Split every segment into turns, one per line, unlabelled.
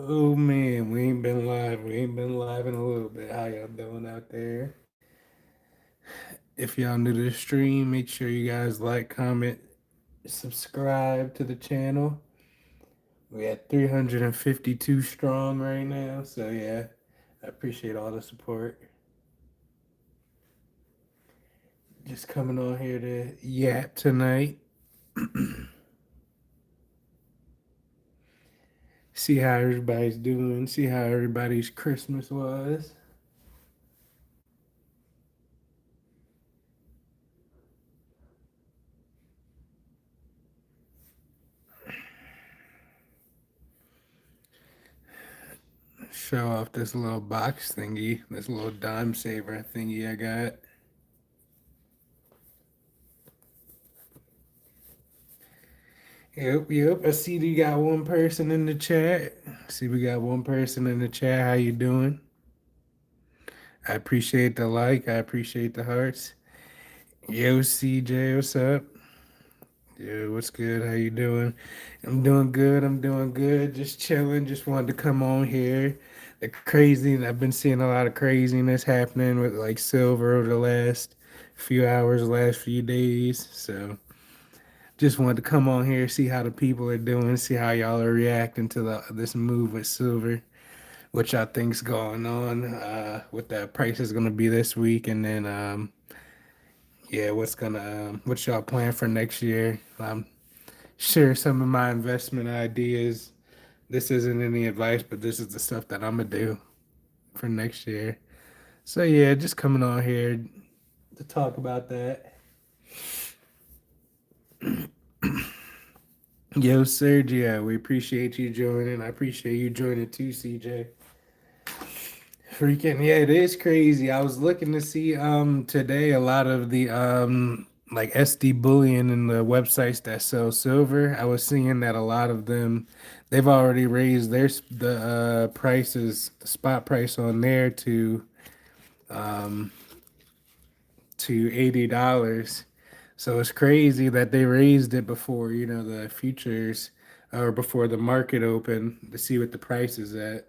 Oh man, we ain't been live. We ain't been live in a little bit. How y'all doing out there? If y'all new to the stream, make sure you guys like, comment, subscribe to the channel. We at 352 strong right now. So yeah, I appreciate all the support. Just coming on here to yap tonight. See how everybody's doing. See how everybody's Christmas was. Show off this little box thingy, this little dime saver thingy I got. Yep. I see we got one person in the chat. See we got one person in the chat. How you doing? I appreciate the like. I appreciate the hearts. Yo, CJ, what's up? Yo, what's good? How you doing? I'm doing good. I'm doing good. Just chilling. Just wanted to come on here. The crazy. I've been seeing a lot of craziness happening with like silver over the last few hours, last few days. So just wanted to come on here, see how the people are doing, see how y'all are reacting to this move with silver, what y'all think's going on, what the price is gonna be this week, and then yeah, what y'all plan for next year. Share some of my investment ideas. This isn't any advice, but this is the stuff that I'm gonna do for next year. So yeah, just coming on here to talk about that. Yo, Sergio, we appreciate you joining. I appreciate you joining too, CJ. Freaking yeah, it is crazy. I was looking to see today a lot of the like SD bullion and the websites that sell silver. I was seeing that a lot of them they've already raised the prices, the spot price on there um to $80. So it's crazy that they raised it before, the futures or before the market open to see what the price is at.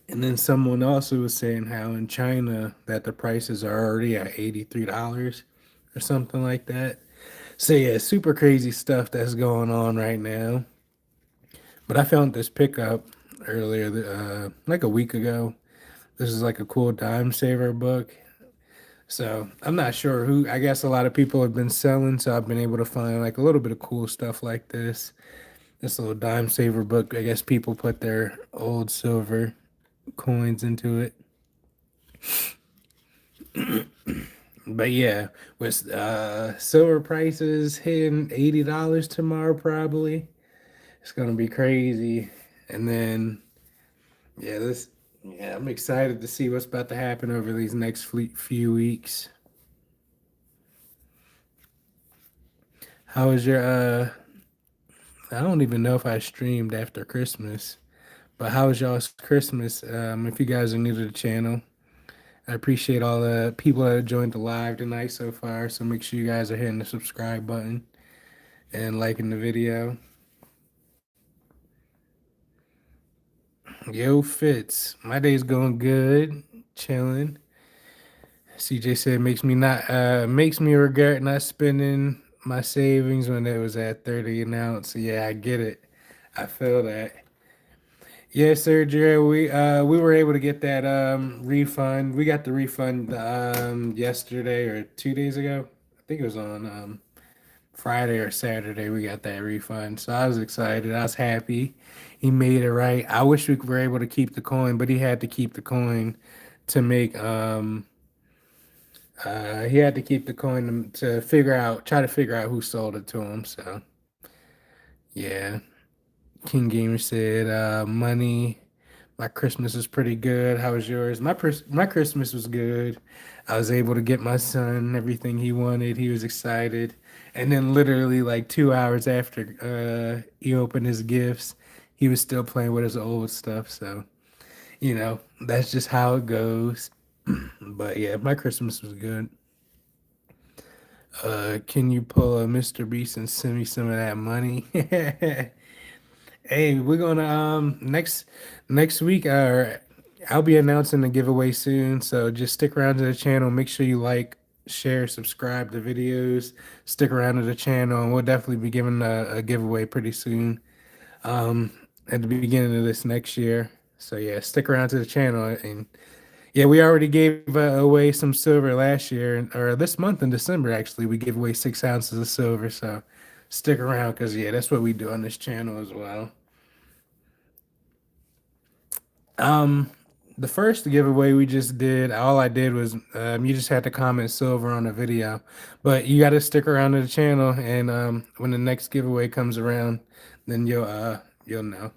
And then someone also was saying how in China that the prices are already at $83 or something like that. So yeah, super crazy stuff that's going on right now. But I found this pickup earlier, like a week ago. This is like a cool dime saver book. So I'm not sure who. I guess a lot of people have been selling, so I've been able to find like a little bit of cool stuff like this. This little dime saver book. I guess people put their old silver coins into it. But yeah, with silver prices hitting $80 tomorrow, probably it's gonna be crazy. And then yeah, I'm excited to see what's about to happen over these next few weeks. How was your I don't even know if I streamed after Christmas, but how was y'all's Christmas? If you guys are new to the channel, I appreciate all the people that have joined the live tonight so far. So make sure you guys are hitting the subscribe button and liking the video. Yo, Fitz, my day's going good, chilling. CJ said makes me regret not spending my savings when it was at 30 an ounce. Yeah, I get it. I feel that. Yes, sir, Jerry. We were able to get that refund. We got the refund yesterday or 2 days ago. I think it was on Friday or Saturday. We got that refund, so I was excited. I was happy. He made it right. I wish we were able to keep the coin, but he had to keep the coin to make he had to keep the coin to try to figure out who sold it to him. So yeah, King Gamer said money. My Christmas was pretty good. How was yours? My Christmas was good. I was able to get my son everything he wanted. He was excited. And then literally like 2 hours after he opened his gifts, he was still playing with his old stuff. So, that's just how it goes. But yeah, my Christmas was good. Can you pull a Mr. Beast and send me some of that money? Hey, we're gonna next week I'll be announcing the giveaway soon, so just stick around to the channel. Make sure you like, share, subscribe to videos. Stick around to the channel, and we'll definitely be giving a giveaway pretty soon. Um, at the beginning of this next year. So yeah, stick around to the channel, and yeah, we already gave away some silver last year, or this month in December actually. We gave away 6 ounces of silver, so stick around because yeah, that's what we do on this channel as well. Um, the first giveaway we just did, all I did was you just had to comment silver on the video, but you got to stick around to the channel, and when the next giveaway comes around, then you'll know.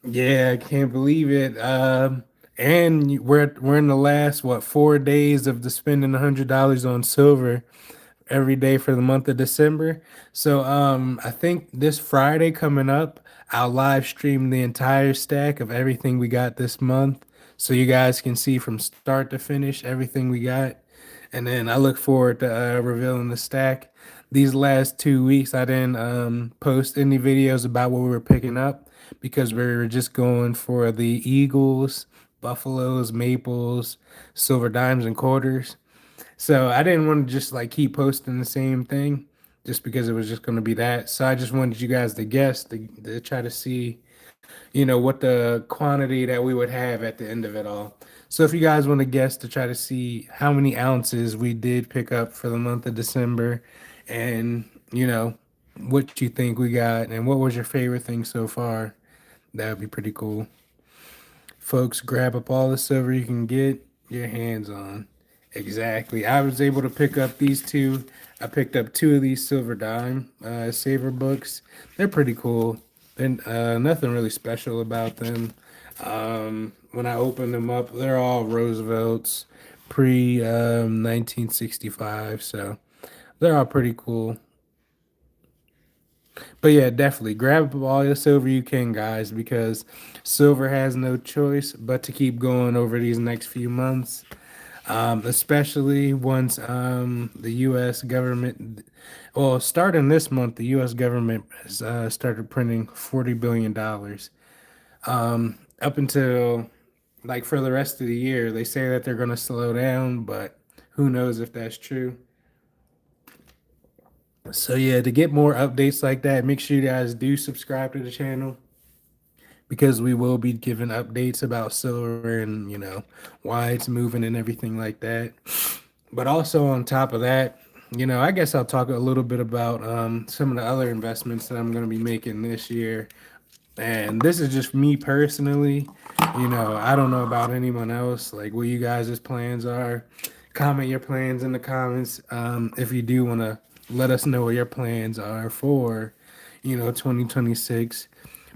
Yeah, I can't believe it. And we're in the last what 4 days of the spending $100 on silver every day for the month of December. So I think this Friday coming up, I'll live stream the entire stack of everything we got this month, so you guys can see from start to finish everything we got. And then I look forward to revealing the stack. These last 2 weeks, I didn't post any videos about what we were picking up because we were just going for the Eagles, Buffaloes, Maples, Silver Dimes, and Quarters. So I didn't want to just like keep posting the same thing just because it was just going to be that. So I just wanted you guys to guess to try to see, what the quantity that we would have at the end of it all. So if you guys want to guess to try to see how many ounces we did pick up for the month of December and, what you think we got and what was your favorite thing so far, that would be pretty cool. Folks, grab up all the silver you can get your hands on. Exactly. I was able to pick up these two. I picked up two of these silver dime saver books. They're pretty cool. And nothing really special about them. When I opened them up, they're all Roosevelts pre 1965. So they're all pretty cool. But yeah, definitely grab up all the silver you can, guys, because silver has no choice but to keep going over these next few months, especially once the U.S. government, well, starting this month, the U.S. government has started printing $40 billion. Up until like for the rest of the year, they say that they're going to slow down, but who knows if that's true. So yeah, to get more updates like that, make sure you guys do subscribe to the channel because we will be giving updates about silver and why it's moving and everything like that. But also on top of that, I guess I'll talk a little bit about some of the other investments that I'm going to be making this year. And this is just me personally. I don't know about anyone else, like what you guys' plans are. Comment your plans in the comments. If you do want to let us know what your plans are for, 2026.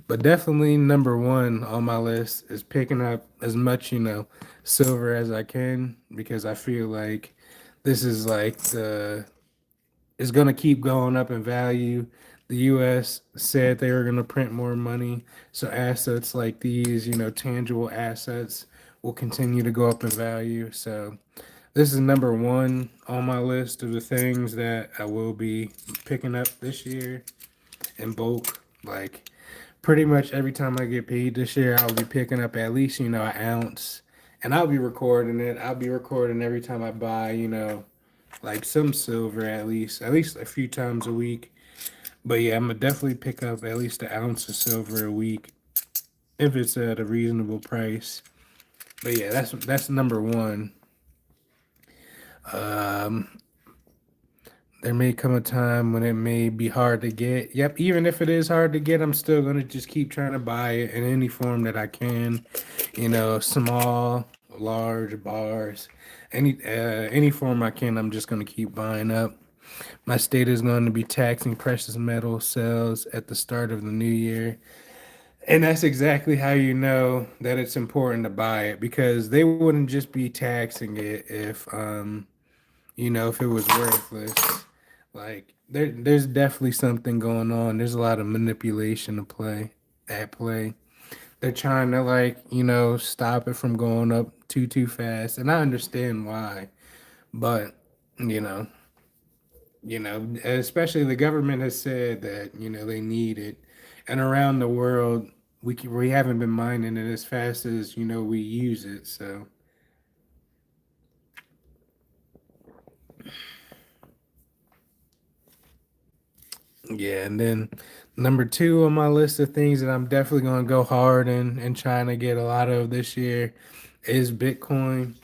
But definitely number one on my list is picking up as much, silver as I can because I feel like this is like it's gonna keep going up in value. The US said they were gonna print more money. So assets like these, tangible assets will continue to go up in value. So this is number one on my list of the things that I will be picking up this year in bulk. Like pretty much every time I get paid this year, I'll be picking up at least, an ounce. And I'll be recording it. I'll be recording every time I buy, like some silver at least a few times a week. But yeah, I'm gonna definitely pick up at least an ounce of silver a week if it's at a reasonable price. But yeah, that's number one. Um, there may come a time when it may be hard to get. Yep, even if it is hard to get, I'm still gonna just keep trying to buy it in any form that I can. Small, large bars, any form I can. I'm just gonna keep buying up. My state is going to be taxing precious metal sales at the start of the new year. And that's exactly how you know that it's important to buy it because they wouldn't just be taxing it if it was worthless. Like there's definitely something going on. There's a lot of manipulation at play. They're trying to stop it from going up too fast, and I understand why. But you know, especially the government has said that they need it, and around the world we haven't been mining it as fast as we use it. So yeah, and then number two on my list of things that I'm definitely going to go hard in trying to get a lot of this year is Bitcoin.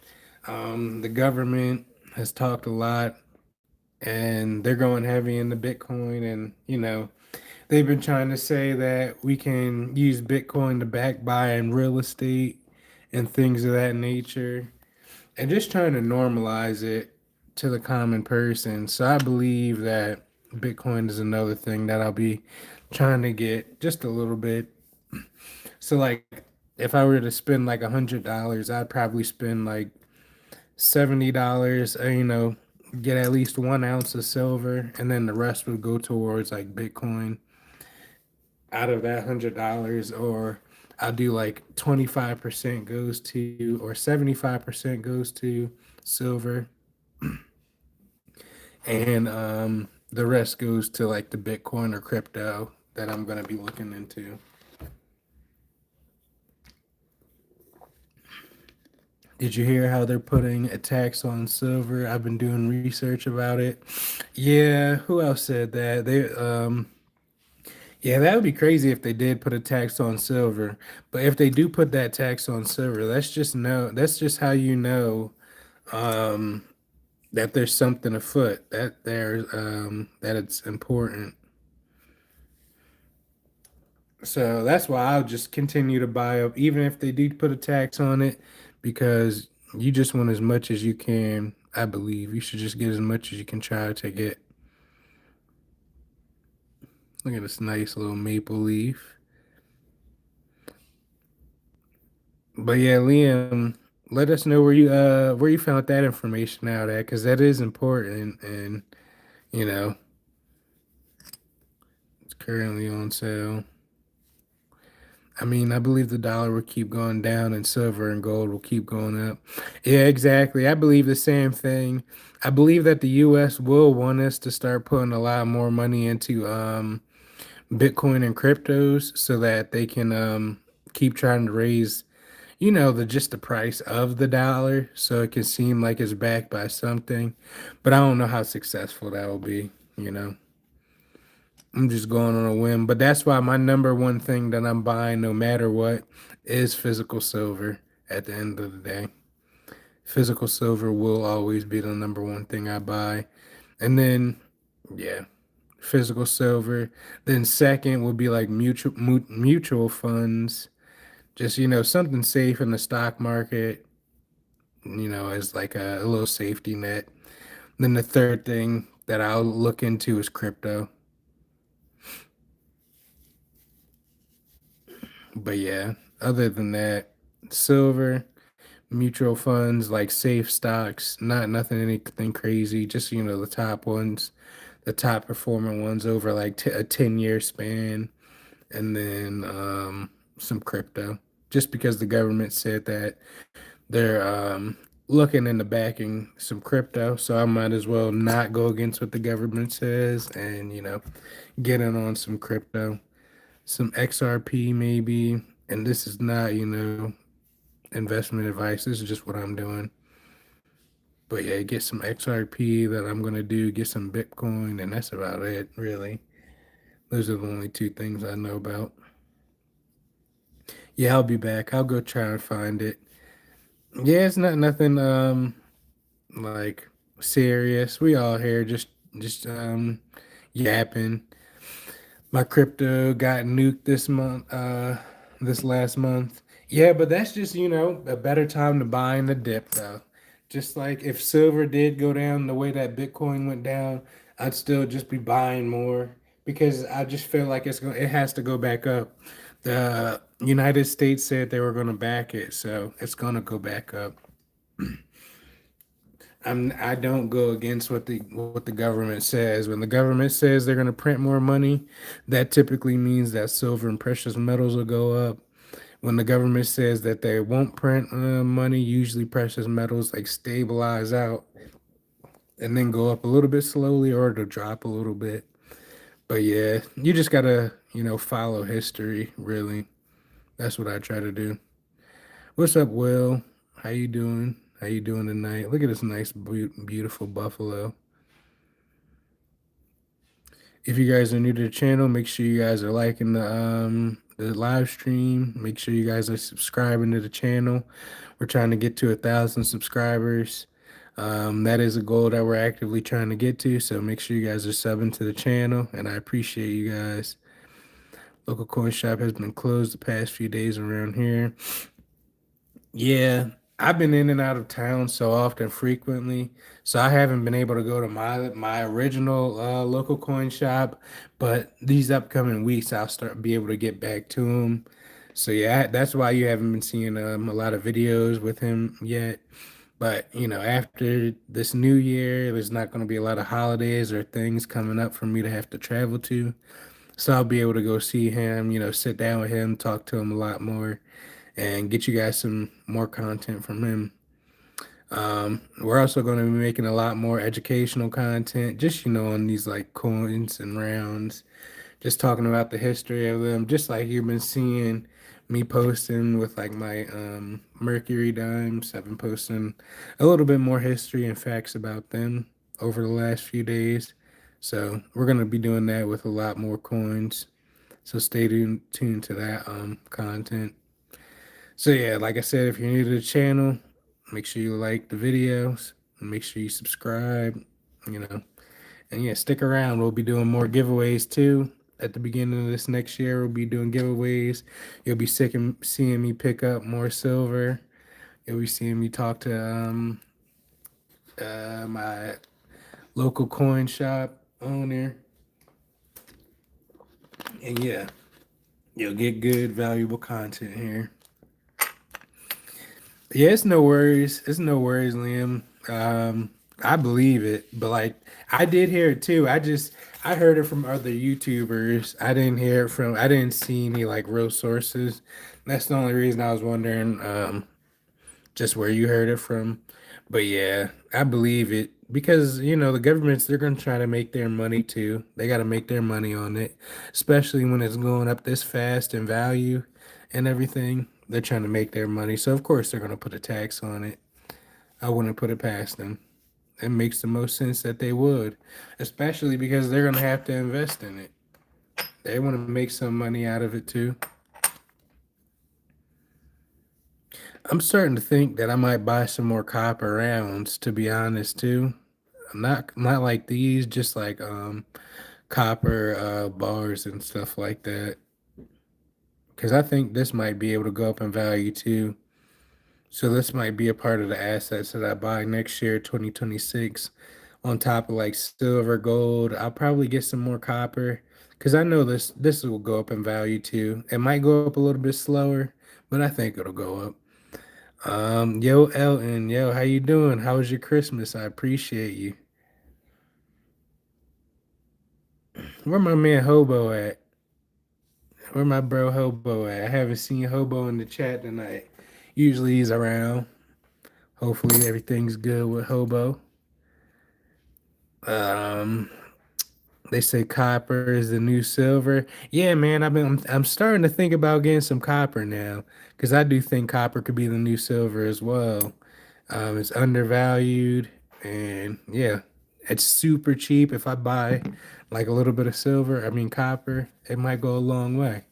The government has talked a lot, and they're going heavy into Bitcoin, and they've been trying to say that we can use Bitcoin to back buying real estate and things of that nature, and just trying to normalize it to the common person. So I believe that Bitcoin is another thing that I'll be trying to get just a little bit. So like if I were to spend like $100, I'd probably spend like $70, get at least 1 ounce of silver, and then the rest would go towards like Bitcoin out of that $100, or I'll do like 25% goes to, or 75% goes to silver, and the rest goes to like the Bitcoin or crypto that I'm gonna be looking into. Did you hear how they're putting a tax on silver? I've been doing research about it. Yeah, who else said that? Yeah, that would be crazy if they did put a tax on silver. But if they do put that tax on silver, that's just how um that there's something afoot, that it's important. So that's why I'll just continue to buy up, even if they do put a tax on it, because you just want as much as you can. I believe you should just get as much as you can try to get. Look at this nice little maple leaf. But yeah, Liam, let us know where you found that information out at, because that is important, and you know it's currently on sale. I mean, I believe the dollar will keep going down and silver and gold will keep going up. Yeah, exactly. I believe the same thing. I believe that the US will want us to start putting a lot more money into Bitcoin and cryptos so that they can keep trying to raise, the just the price of the dollar so it can seem like it's backed by something. But I don't know how successful that will be, you know. I'm just going on a whim, but that's why my number one thing that I'm buying, no matter what, is physical silver at the end of the day. Physical silver will always be the number one thing I buy. And then, yeah, physical silver. Then second would be like mutual funds, just, something safe in the stock market, as like a little safety net. Then the third thing that I'll look into is crypto. But yeah, other than that, silver, mutual funds, like safe stocks, not nothing anything crazy, just the top ones, the top performing ones over like a 10-year span, and then some crypto. Just because the government said that they're looking into backing some crypto, so I might as well not go against what the government says and get in on some crypto, some XRP maybe. And this is not, investment advice. This is just what I'm doing. But yeah, get some XRP that I'm gonna do, get some Bitcoin, and that's about it, really. Those are the only two things I know about. Yeah, I'll be back. I'll go try and find it. Yeah, it's not nothing like serious. We all here just yapping. My crypto got nuked this last month. Yeah, but that's just, a better time to buy in the dip though. Just like if silver did go down the way that Bitcoin went down, I'd still just be buying more because I just feel like it has to go back up. The United States said they were going to back it, so it's going to go back up. I don't go against what the government says. When the government says they're going to print more money, that typically means that silver and precious metals will go up. When the government says that they won't print money, usually precious metals like stabilize out and then go up a little bit slowly or to drop a little bit. But yeah, you just gotta, follow history, really. That's what I try to do. What's up, Will? How you doing? How you doing tonight? Look at this nice, beautiful buffalo. If you guys are new to the channel, make sure you guys are liking the live stream. Make sure you guys are subscribing to the channel. We're trying to get to 1,000 subscribers. That is a goal that we're actively trying to get to. So make sure you guys are subbing to the channel, and I appreciate you guys. Local coin shop has been closed the past few days around here. Yeah, I've been in and out of town so often, frequently, so I haven't been able to go to my original local coin shop. But these upcoming weeks, I'll start be able to get back to him. So yeah, that's why you haven't been seeing a lot of videos with him yet. But after this new year, there's not going to be a lot of holidays or things coming up for me to have to travel to. So I'll be able to go see him, sit down with him, talk to him a lot more, and get you guys some more content from him. We're also going to be making a lot more educational content, just on these like coins and rounds, just talking about the history of them, just like you've been seeing me posting with like my Mercury dimes. I've been posting a little bit more history and facts about them over the last few days. So we're going to be doing that with a lot more coins. So stay tuned to that content. So yeah, like I said, if you're new to the channel, make sure you like the videos, and make sure you subscribe, you know, and yeah, stick around. We'll be doing more giveaways too. At the beginning of this next year, we'll be doing giveaways. You'll be sick and seeing me pick up more silver. You'll be seeing me talk to my local coin shop owner, and yeah, you'll get good, valuable content here. Yeah, it's no worries. It's no worries, Liam. I believe it, but like I did hear it too. I heard it from other YouTubers. I didn't see any like real sources. That's the only reason I was wondering just where you heard it from. But yeah, I believe it because the governments, they're gonna try to make their money too. They gotta make their money on it, especially when it's going up this fast in value and everything. They're trying to make their money, so of course they're gonna put a tax on it. I wouldn't put it past them. It makes the most sense that they would, especially because they're gonna have to invest in it. They want to make some money out of it too. I'm starting to think that I might buy some more copper rounds, to be honest too. Not like these, just like copper bars and stuff like that. Because I think this might be able to go up in value too. So this might be a part of the assets that I buy next year, 2026, on top of like silver, gold. I'll probably get some more copper because I know this will go up in value too. It might go up a little bit slower, but I think it'll go up. Yo, Elton, yo, how you doing? How was your Christmas? I appreciate you. Where my man Hobo at? Where my bro Hobo at? I haven't seen Hobo in the chat tonight. Usually he's around. Hopefully everything's good with Hobo. Um, they say copper is the new silver. Yeah, man, I'm starting to think about getting some copper now because I do think copper could be the new silver as well. It's undervalued, and yeah, it's super cheap. If I buy like a little bit of silver, I mean copper, it might go a long way.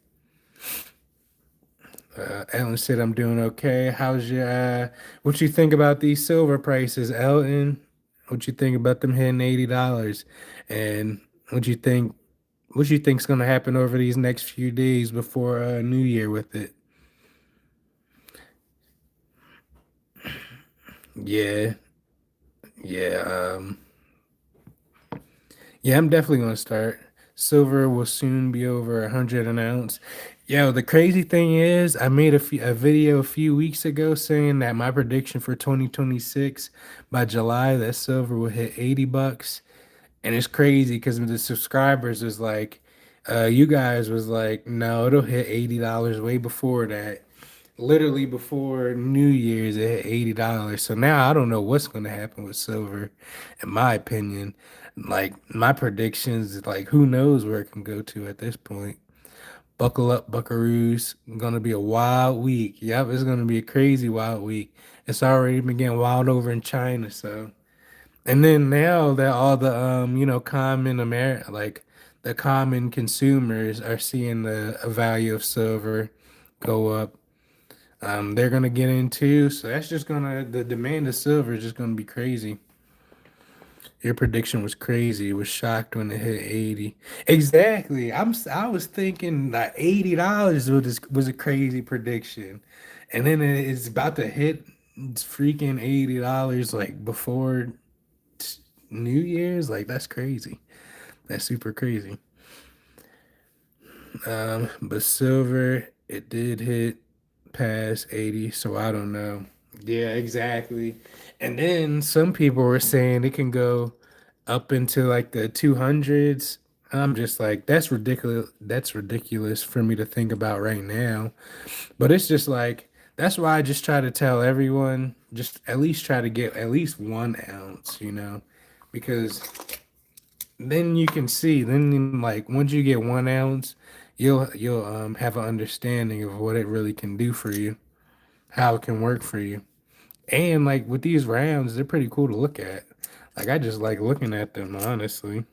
Ellen said I'm doing okay. How's your what you think about these silver prices, Elton? What you think about them hitting $80? And what you think what you think's gonna happen over these next few days before New Year with it? Yeah, yeah, yeah, I'm definitely gonna start. Silver will soon be over 100 an ounce. Yo, the crazy thing is, I made a video a few weeks ago saying that my prediction for 2026 by July that silver will hit $80. And it's crazy because the subscribers was like, you guys was like, no, it'll hit $80 way before that. literally before New Year's it hit $80. So now I don't know what's gonna happen with silver, in my opinion. Like my predictions, like who knows where it can go to at this point. Buckle up, buckaroos. Gonna be a wild week. Yep, it's gonna be a crazy wild week. It's already been getting wild over in China, so and then now that all the common like the common consumers are seeing the value of silver go up, they're gonna get into. So that's just gonna the demand of silver is just gonna be crazy. Your prediction was crazy. It was shocked when it hit 80. Exactly. I was thinking that $80 was a crazy prediction. And then it's about to hit freaking $80 like before New Year's. Like that's crazy. That's super crazy. But silver, it did hit past 80, so I don't know. Yeah, exactly. And then some people were saying it can go up into like the 200s. I'm just like, that's ridiculous. That's ridiculous for me to think about right now. But it's just like, that's why I just try to tell everyone, just at least try to get at least 1 ounce, because then you can see, then like once you get 1 ounce, you'll have an understanding of what it really can do for you, how it can work for you. And like with these rounds, they're pretty cool to look at. Like I just like looking at them, honestly.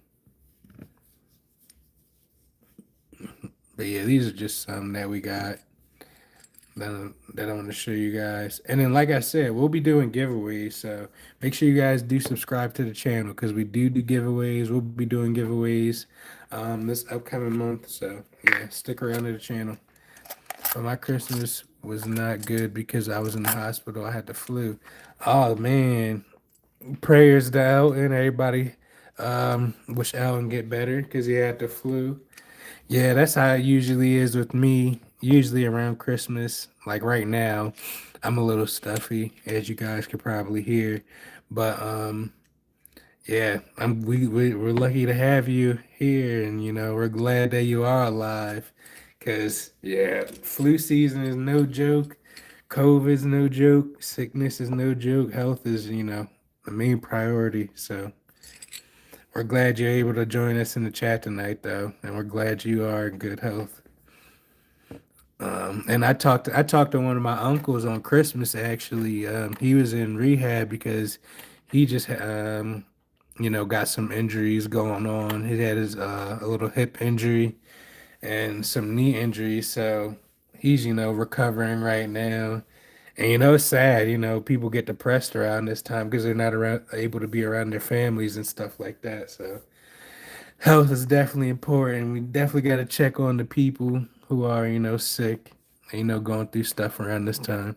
But yeah, these are just some that we got that I want to show you guys. And then, like I said, we'll be doing giveaways. So make sure you guys do subscribe to the channel because we do giveaways. We'll be doing giveaways this upcoming month. So yeah, stick around to the channel. But my Christmas was not good because I was in the hospital. I had the flu. Oh man, prayers to Elton. Everybody wish Elton get better because he had the flu. Yeah, that's how it usually is with me. Usually around Christmas, like right now, I'm a little stuffy, as you guys could probably hear. But yeah, we're lucky to have you here, and we're glad that you are alive. Cause yeah, flu season is no joke. COVID is no joke. Sickness is no joke. Health is the main priority. So we're glad you're able to join us in the chat tonight, though, and we're glad you are in good health. And I talked to one of my uncles on Christmas. Actually, he was in rehab because he just got some injuries going on. He had his a little hip injury and some knee injuries, so he's recovering right now. And it's sad. People get depressed around this time because they're not able to be around their families and stuff like that. So health is definitely important. We definitely got to check on the people who are, sick, going through stuff around this time.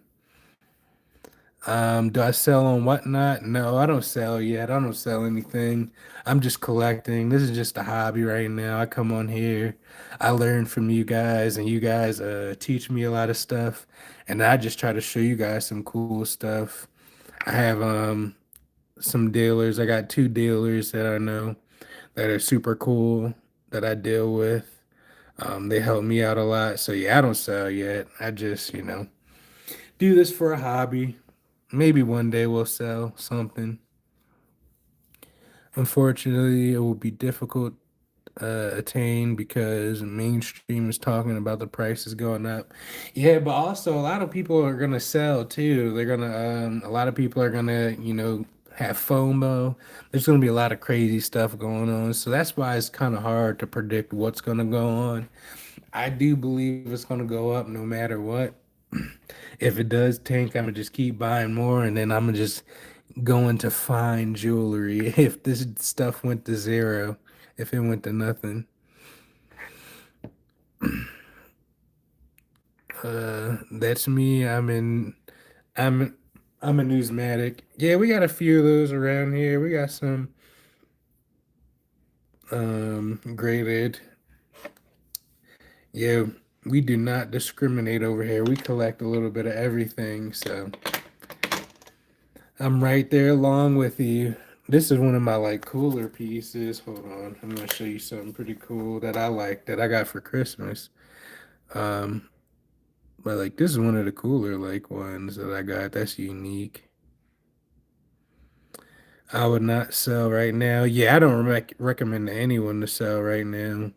Do I sell on whatnot? No, I don't sell yet. I don't sell anything. I'm just collecting. This is just a hobby right now. I come on here, I learn from you guys, and you guys teach me a lot of stuff, and I just try to show you guys some cool stuff. I have some dealers. I got 2 dealers that I know that are super cool that I deal with. They help me out a lot. So yeah, I don't sell yet. I just, do this for a hobby. Maybe one day we'll sell something. Unfortunately, it will be difficult attain because mainstream is talking about the prices going up. Yeah, but also a lot of people are gonna sell too. They're gonna a lot of people are gonna, have FOMO. There's gonna be a lot of crazy stuff going on. So that's why it's kind of hard to predict what's gonna go on. I do believe it's gonna go up no matter what. If it does tank, I'm gonna just keep buying more, and then I'm gonna just go into fine jewelry. If this stuff went to zero, if it went to nothing, that's me. I'm, I'm a newsmatic. Yeah, we got a few of those around here. We got some graded. Yeah, we do not discriminate over here. We collect a little bit of everything, so I'm right there along with you. This is one of my like cooler pieces. Hold on, I'm gonna show you something pretty cool that I like that I got for Christmas. Um, But like this is one of the cooler like ones that I got. That's unique. I would not sell right now. Yeah, I don't recommend to anyone to sell right now.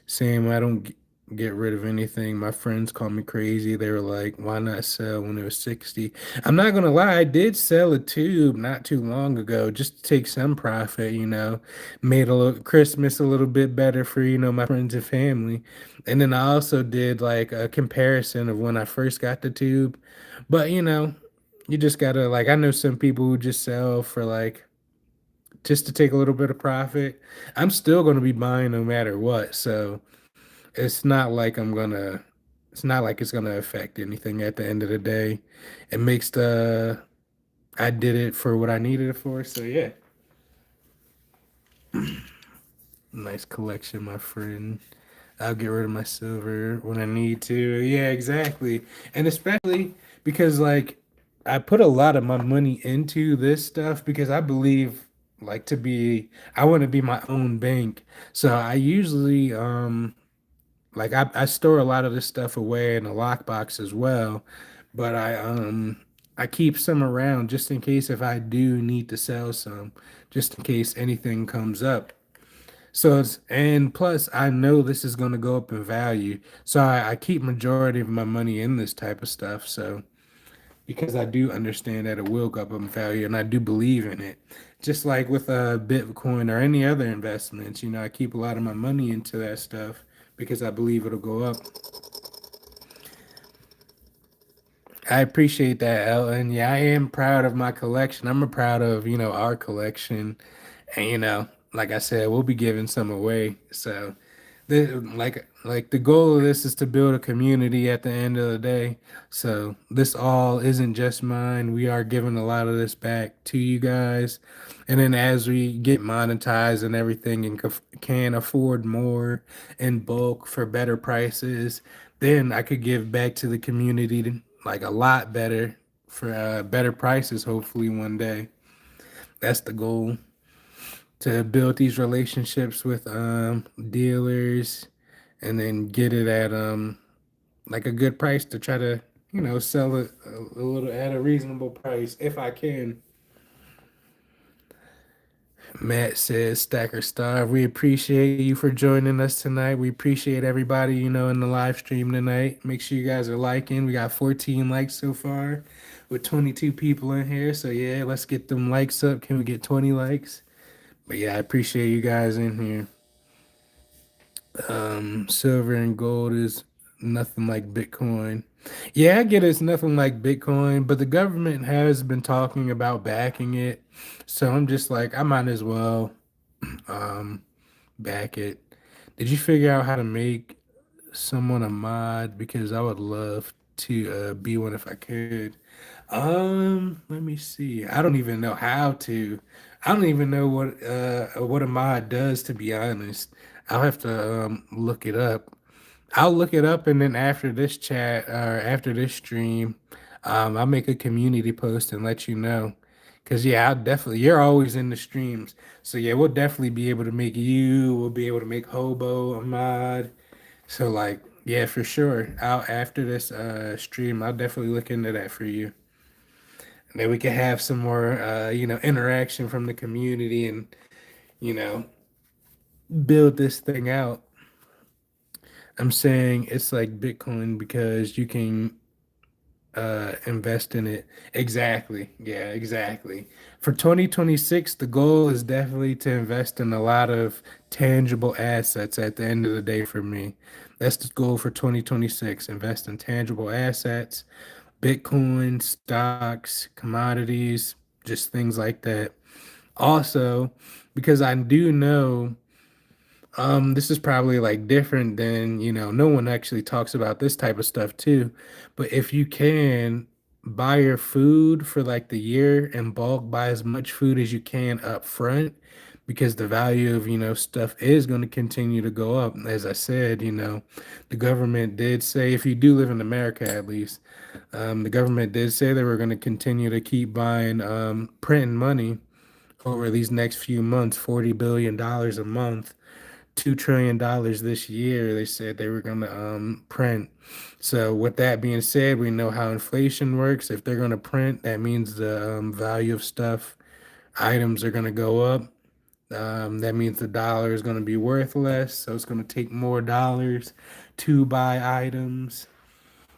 Same, I don't get rid of anything. My friends call me crazy. They were like, "Why not sell when it was 60?" I'm not gonna lie, I did sell a tube not too long ago just to take some profit, made a little Christmas a little bit better for, my friends and family. And then I also did like a comparison of when I first got the tube. But, you just gotta like I know some people who just sell for like just to take a little bit of profit. I'm still gonna be buying no matter what. So it's not like it's not like it's gonna affect anything at the end of the day. It makes I did it for what I needed it for. So yeah, nice collection, my friend. I'll get rid of my silver when I need to. Yeah, exactly. And especially because like I put a lot of my money into this stuff because I believe like I want to be my own bank. So I usually like I store a lot of this stuff away in a lockbox as well, but I keep some around just in case if I do need to sell some, just in case anything comes up. So and plus I know this is gonna go up in value. So I keep majority of my money in this type of stuff. So because I do understand that it will go up in value and I do believe in it. Just like with Bitcoin or any other investments, I keep a lot of my money into that stuff because I believe it'll go up. I appreciate that, Ellen. Yeah, I am proud of my collection. I'm proud of, our collection. And like I said, we'll be giving some away. So like the goal of this is to build a community at the end of the day. So this all isn't just mine. We are giving a lot of this back to you guys. And then as we get monetized and everything and can afford more in bulk for better prices, then I could give back to the community like a lot better for better prices hopefully one day. That's the goal, to build these relationships with dealers and then get it at like a good price to try to sell it a little at a reasonable price if I can. Matt says, Stack or Starve, we appreciate you for joining us tonight. We appreciate everybody, in the live stream tonight. Make sure you guys are liking. We got 14 likes so far with 22 people in here. So, yeah, let's get them likes up. Can we get 20 likes? But, yeah, I appreciate you guys in here. Silver and gold is nothing like Bitcoin. Yeah, I get it's nothing like Bitcoin, but the government has been talking about backing it. So I'm just like, I might as well um back it. Did you figure out how to make someone a mod? Because I would love to be one if I could. Let me see. I don't even know how to. I don't even know what a mod does, to be honest. I'll have to look it up. I'll look it up and then after this chat or after this stream, I'll make a community post and let you know. Cause yeah, I'll definitely you're always in the streams. So yeah, we'll definitely be able to make we'll be able to make Hobo a mod. So like, yeah, for sure. I'll after this stream, I'll definitely look into that for you. And then we can have some more interaction from the community and, you know, build this thing out. I'm saying it's like Bitcoin because you can invest in it. Exactly. Yeah, exactly. For 2026, the goal is definitely to invest in a lot of tangible assets at the end of the day for me. That's the goal for 2026. Invest in tangible assets, Bitcoin, stocks, commodities, just things like that. Also, because I do know this is probably like different than, no one actually talks about this type of stuff too. But if you can buy your food for like the year in bulk, buy as much food as you can up front, because the value of, stuff is going to continue to go up. As I said, the government did say, if you do live in America at least, the government did say they were going to continue to keep buying, printing money over these next few months, $40 billion a month $2 trillion this year. They said they were gonna print. So with that being said, we know how inflation works. If they're gonna print, that means the value of stuff, items are gonna go up. That means the dollar is gonna be worth less. So it's gonna take more dollars to buy items.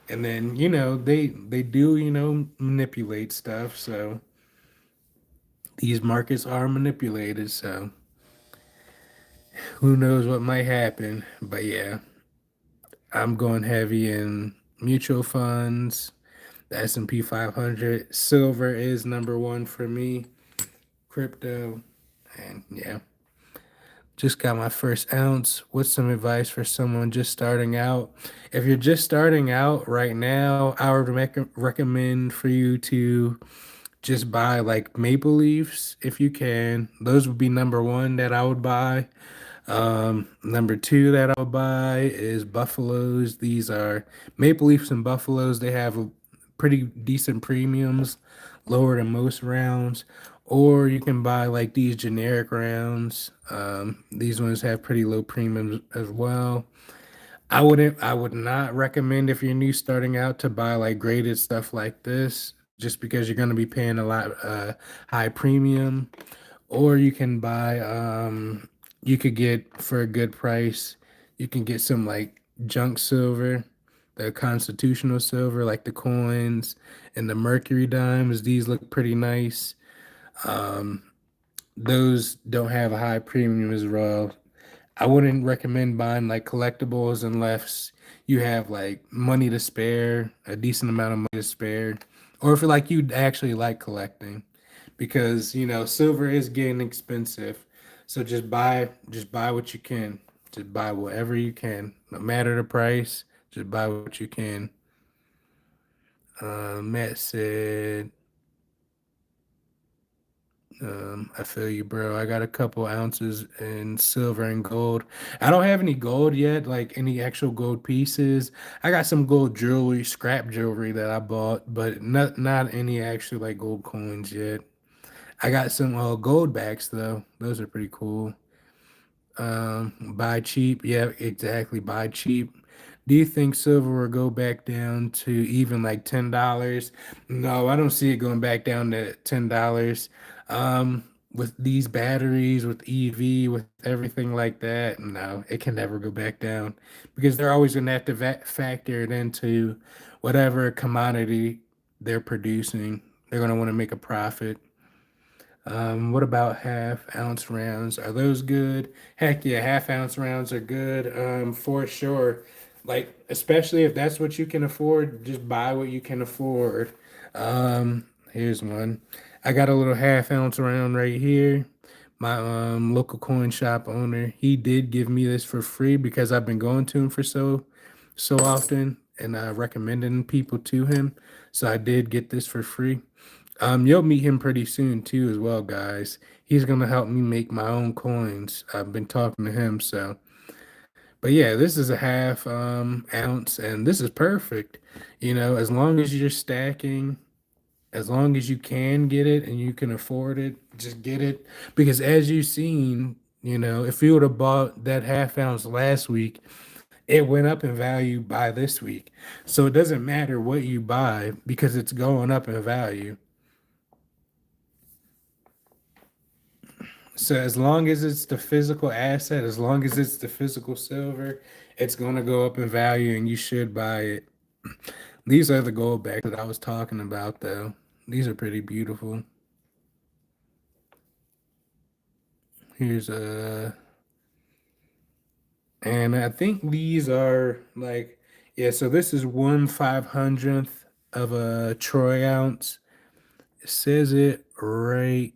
And then they do manipulate stuff. So these markets are manipulated. So who knows what might happen? But yeah, I'm going heavy in mutual funds, the S&P 500. Silver is number one for me. Crypto, and yeah, just got my first ounce. What's some advice for someone just starting out? If you're just starting out right now, I would recommend for you to just buy like maple leaves if you can. Those would be number one that I would buy. Number two that I'll buy is buffaloes. These are maple leafs and buffaloes. They have a pretty decent premiums, lower than most rounds. Or you can buy like these generic rounds. These ones have pretty low premiums as well. I would not recommend if you're new starting out to buy like graded stuff like this, just because you're going to be paying a lot high premium. Or you can buy you could get for a good price, you can get some like junk silver, the constitutional silver, like the coins and the mercury dimes. These look pretty nice. Um, those don't have a high premium as well. I wouldn't recommend buying like collectibles unless you have like money to spare, a decent amount of money to spare, or if like you actually like collecting, because silver is getting expensive. So just buy what you can. Just buy whatever you can, no matter the price. Just buy what you can. Matt said, I feel you, bro. I got a couple ounces in silver and gold. I don't have any gold yet, like any actual gold pieces. I got some gold jewelry, scrap jewelry that I bought, but not any actual like gold coins yet. I got some gold backs though. Those are pretty cool. Buy cheap. Yeah, exactly. Buy cheap. Do you think silver will go back down to even like $10? No, I don't see it going back down to $10. With these batteries, with EV, with everything like that, no, it can never go back down because they're always going to have to factor it into whatever commodity they're producing. They're going to want to make a profit. What about half ounce rounds? Are those good? Heck yeah, half ounce rounds are good, for sure. Like, especially if that's what you can afford, just buy what you can afford. Here's one. I got a little half ounce round right here. My local coin shop owner, he did give me this for free because I've been going to him for so often and recommending people to him. So I did get this for free. You'll meet him pretty soon too, as well, guys. He's gonna help me make my own coins. I've been talking to him, so. But yeah, this is a half ounce, and this is perfect. As long as you're stacking, as long as you can get it and you can afford it, just get it. Because as you've seen, if you would have bought that half ounce last week, it went up in value by this week. So it doesn't matter what you buy because it's going up in value. So as long as it's the physical asset, as long as it's the physical silver, it's going to go up in value and you should buy it. These are the gold backs that I was talking about though. These are pretty beautiful. Here's a and I think these are like yeah, so this is 1/500th of a troy ounce. It says it right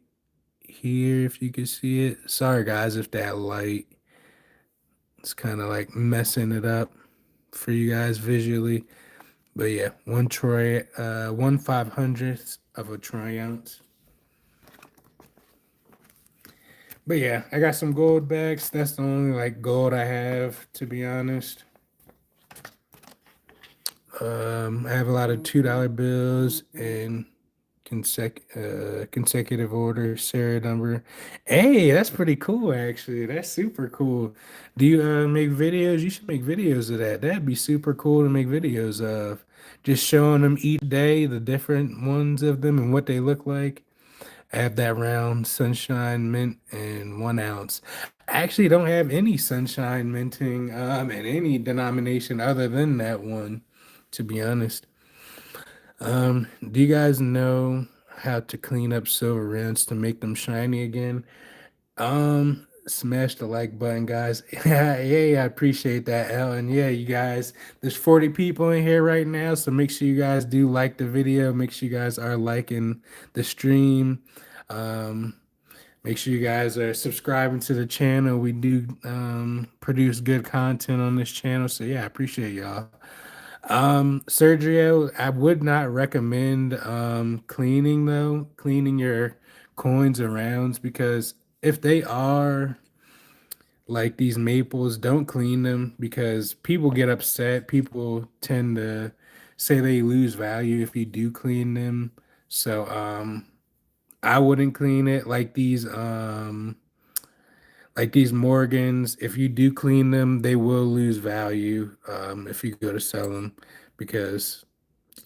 here if you can see it. Sorry guys if that light it's kind of like messing it up for you guys visually. But yeah, 1/500th of a troy ounce. But yeah, I got some gold backs. That's the only like gold I have, to be honest. I have a lot of $2 bills and consecutive order, serial number. Hey, that's pretty cool, actually. That's super cool. Do you make videos? You should make videos of that. That'd be super cool to make videos of. Just showing them each day, the different ones of them and what they look like. I have that round sunshine mint in 1 ounce. I actually don't have any sunshine minting in any denomination other than that one, to be honest. Do you guys know how to clean up silver rims to make them shiny again? Smash the like button, guys. Hey, I appreciate that, Ellen. Yeah, you guys, there's 40 people in here right now, so make sure you guys do like the video. Make sure you guys are liking the stream. Um, Make sure you guys are subscribing to the channel. We do produce good content on this channel, so yeah, I appreciate y'all. Sergio, I would not recommend cleaning though, cleaning your coins and rounds because if they are like these maples, don't clean them because people get upset. People tend to say they lose value if you do clean them. So I wouldn't clean it like these Morgans. If you do clean them, they will lose value if you go to sell them because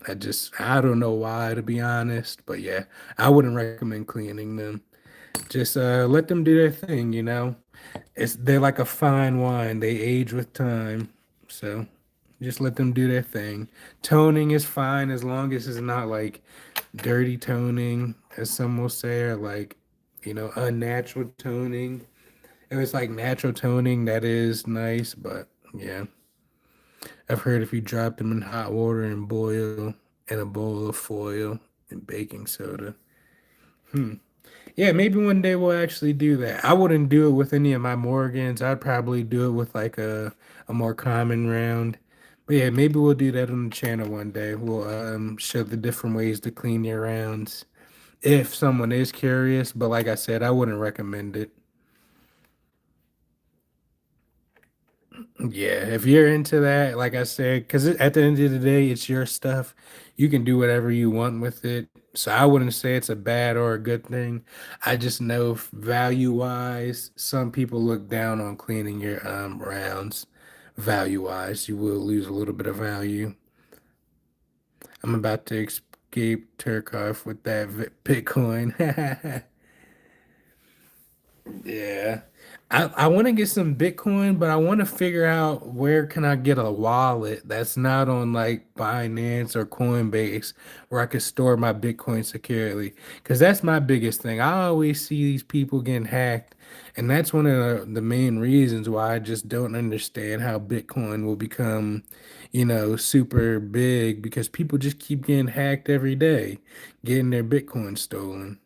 I don't know why, to be honest, but yeah, I wouldn't recommend cleaning them. Just let them do their thing, you know. They're like a fine wine. They age with time. So just let them do their thing. Toning is fine as long as it's not like dirty toning, as some will say, or like, unnatural toning. If it's like natural toning, that is nice, but yeah. I've heard if you drop them in hot water and boil in a bowl of foil and baking soda. Yeah, maybe one day we'll actually do that. I wouldn't do it with any of my Morgans. I'd probably do it with like a more common round. But yeah, maybe we'll do that on the channel one day. We'll show the different ways to clean your rounds if someone is curious. But like I said, I wouldn't recommend it. Yeah, if you're into that, like I said, because at the end of the day, it's your stuff. You can do whatever you want with it. So I wouldn't say it's a bad or a good thing. I just know value wise, some people look down on cleaning your rounds. Value wise, you will lose a little bit of value. I'm about to escape Turkov with that Bitcoin. Yeah. I want to get some Bitcoin, but I want to figure out where can I get a wallet that's not on like Binance or Coinbase where I could store my Bitcoin securely. Because that's my biggest thing. I always see these people getting hacked, and that's one of the main reasons why I just don't understand how Bitcoin will become, super big because people just keep getting hacked every day, getting their Bitcoin stolen.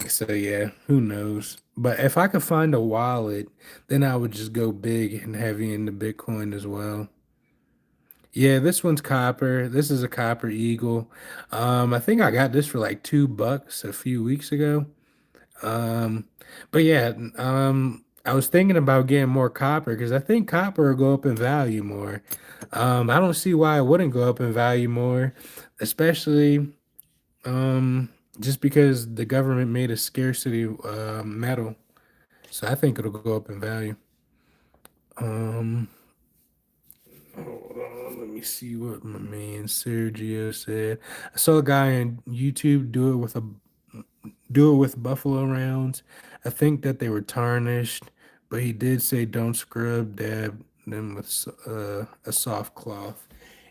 So yeah, who knows? But if I could find a wallet, then I would just go big and heavy into Bitcoin as well. Yeah, this one's copper. This is a copper eagle. I think I got this for like $2 a few weeks ago. Um, but yeah, I was thinking about getting more copper because I think copper will go up in value more. I don't see why it wouldn't go up in value more, especially um, just because the government made a scarcity metal, so I think it'll go up in value. Um, Hold on, let me see what my man Sergio said. I saw a guy on YouTube do it with buffalo rounds. I think that they were tarnished, but he did say don't scrub, dab them with a soft cloth.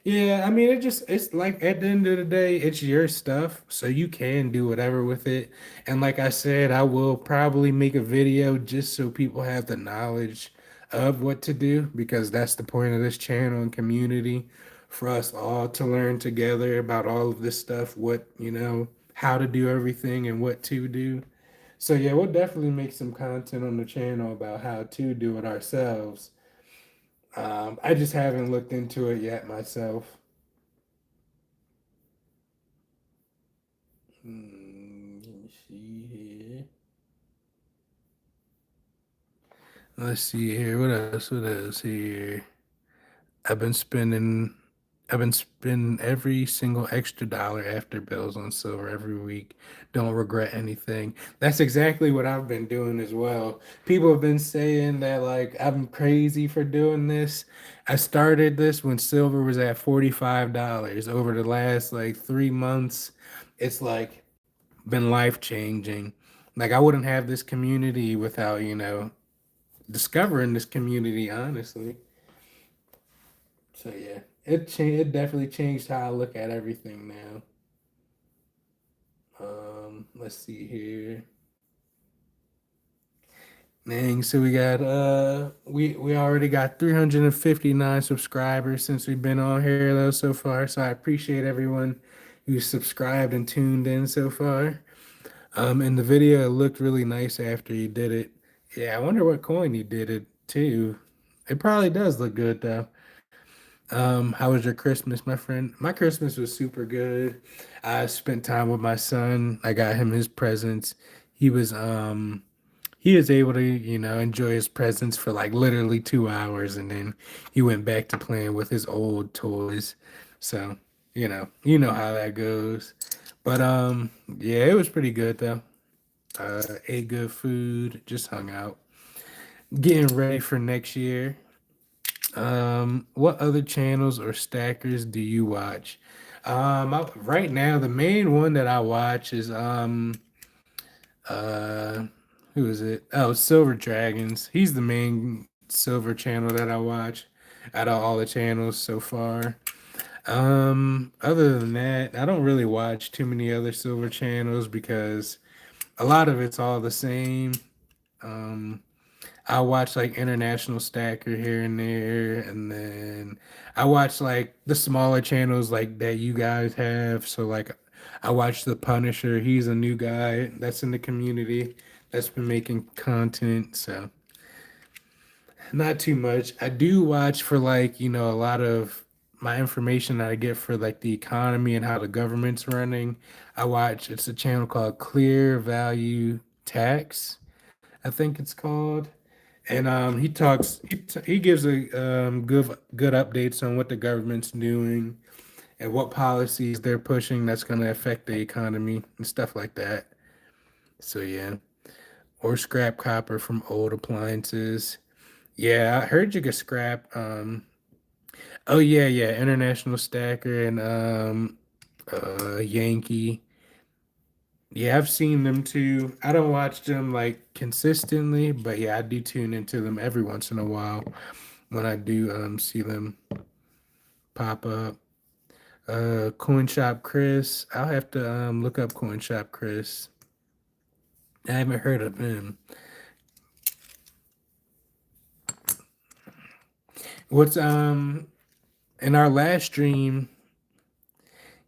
Yeah, I mean, it's like at the end of the day, it's your stuff, so you can do whatever with it. And like I said, I will probably make a video just so people have the knowledge of what to do because that's the point of this channel and community for us all to learn together about all of this stuff, how to do everything and what to do. So yeah, we'll definitely make some content on the channel about how to do it ourselves. I just haven't looked into it yet myself. Let me see here. Let's see here. What else? What else here? I've been spending I've been spending every single extra dollar after bills on silver every week. Don't regret anything. That's exactly what I've been doing as well. People have been saying that like I'm crazy for doing this. I started this when silver was at $45. Over the last like 3 months, it's like been life changing. Like I wouldn't have this community without, discovering this community, honestly. So yeah, it definitely changed how I look at everything now. Let's see here. Dang, so we already got 359 subscribers since we've been on here though so far. So I appreciate everyone who subscribed and tuned in so far. And the video looked really nice after you did it. Yeah, I wonder what coin you did it to. It probably does look good though. How was your Christmas, my friend? My Christmas was super good. I spent time with my son. I got him his presents. He was he was able to, enjoy his presents for like literally 2 hours and then he went back to playing with his old toys. So, you know how that goes. But yeah, it was pretty good though. Ate good food, just hung out. Getting ready for next year. What other channels or stackers do you watch? Right now, the main one that I watch is uh, who is it? Oh, Silver Dragons. He's the main silver channel that I watch out of all the channels so far. Other than that, I don't really watch too many other silver channels because a lot of it's all the same. Um, I watch like International Stacker here and there, and then I watch like the smaller channels like that you guys have. So like I watch The Punisher. He's a new guy that's in the community that's been making content. So not too much. I do watch for like, a lot of my information that I get for like the economy and how the government's running. I watch it's a channel called Clear Value Tax, I think it's called. And he gives a good updates on what the government's doing and what policies they're pushing that's going to affect the economy and stuff like that. So yeah, or scrap copper from old appliances. Yeah, I heard you could scrap. Oh yeah, yeah, International Stacker and Yankee. Yeah, I've seen them too. I don't watch them like consistently, but yeah, I do tune into them every once in a while when I do see them pop up. Coin Shop Chris. I'll have to look up Coin Shop Chris. I haven't heard of him. What's in our last stream,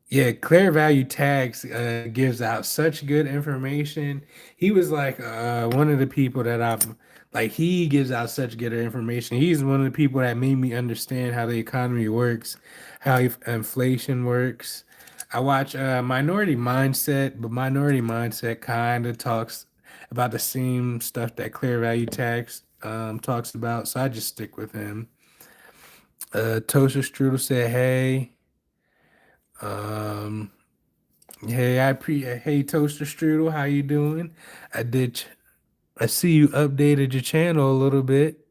yeah, Clear Value Tags gives out such good information. He was like one of the people that I've like. He gives out such good information. He's one of the people that made me understand how the economy works, how inflation works. I watch Minority Mindset, but Minority Mindset kind of talks about the same stuff that Clear Value Tags talks about. So I just stick with him. Toaster Strudel said, "Hey." Um, hey Toaster Strudel, how you doing? I did. I see you updated your channel a little bit.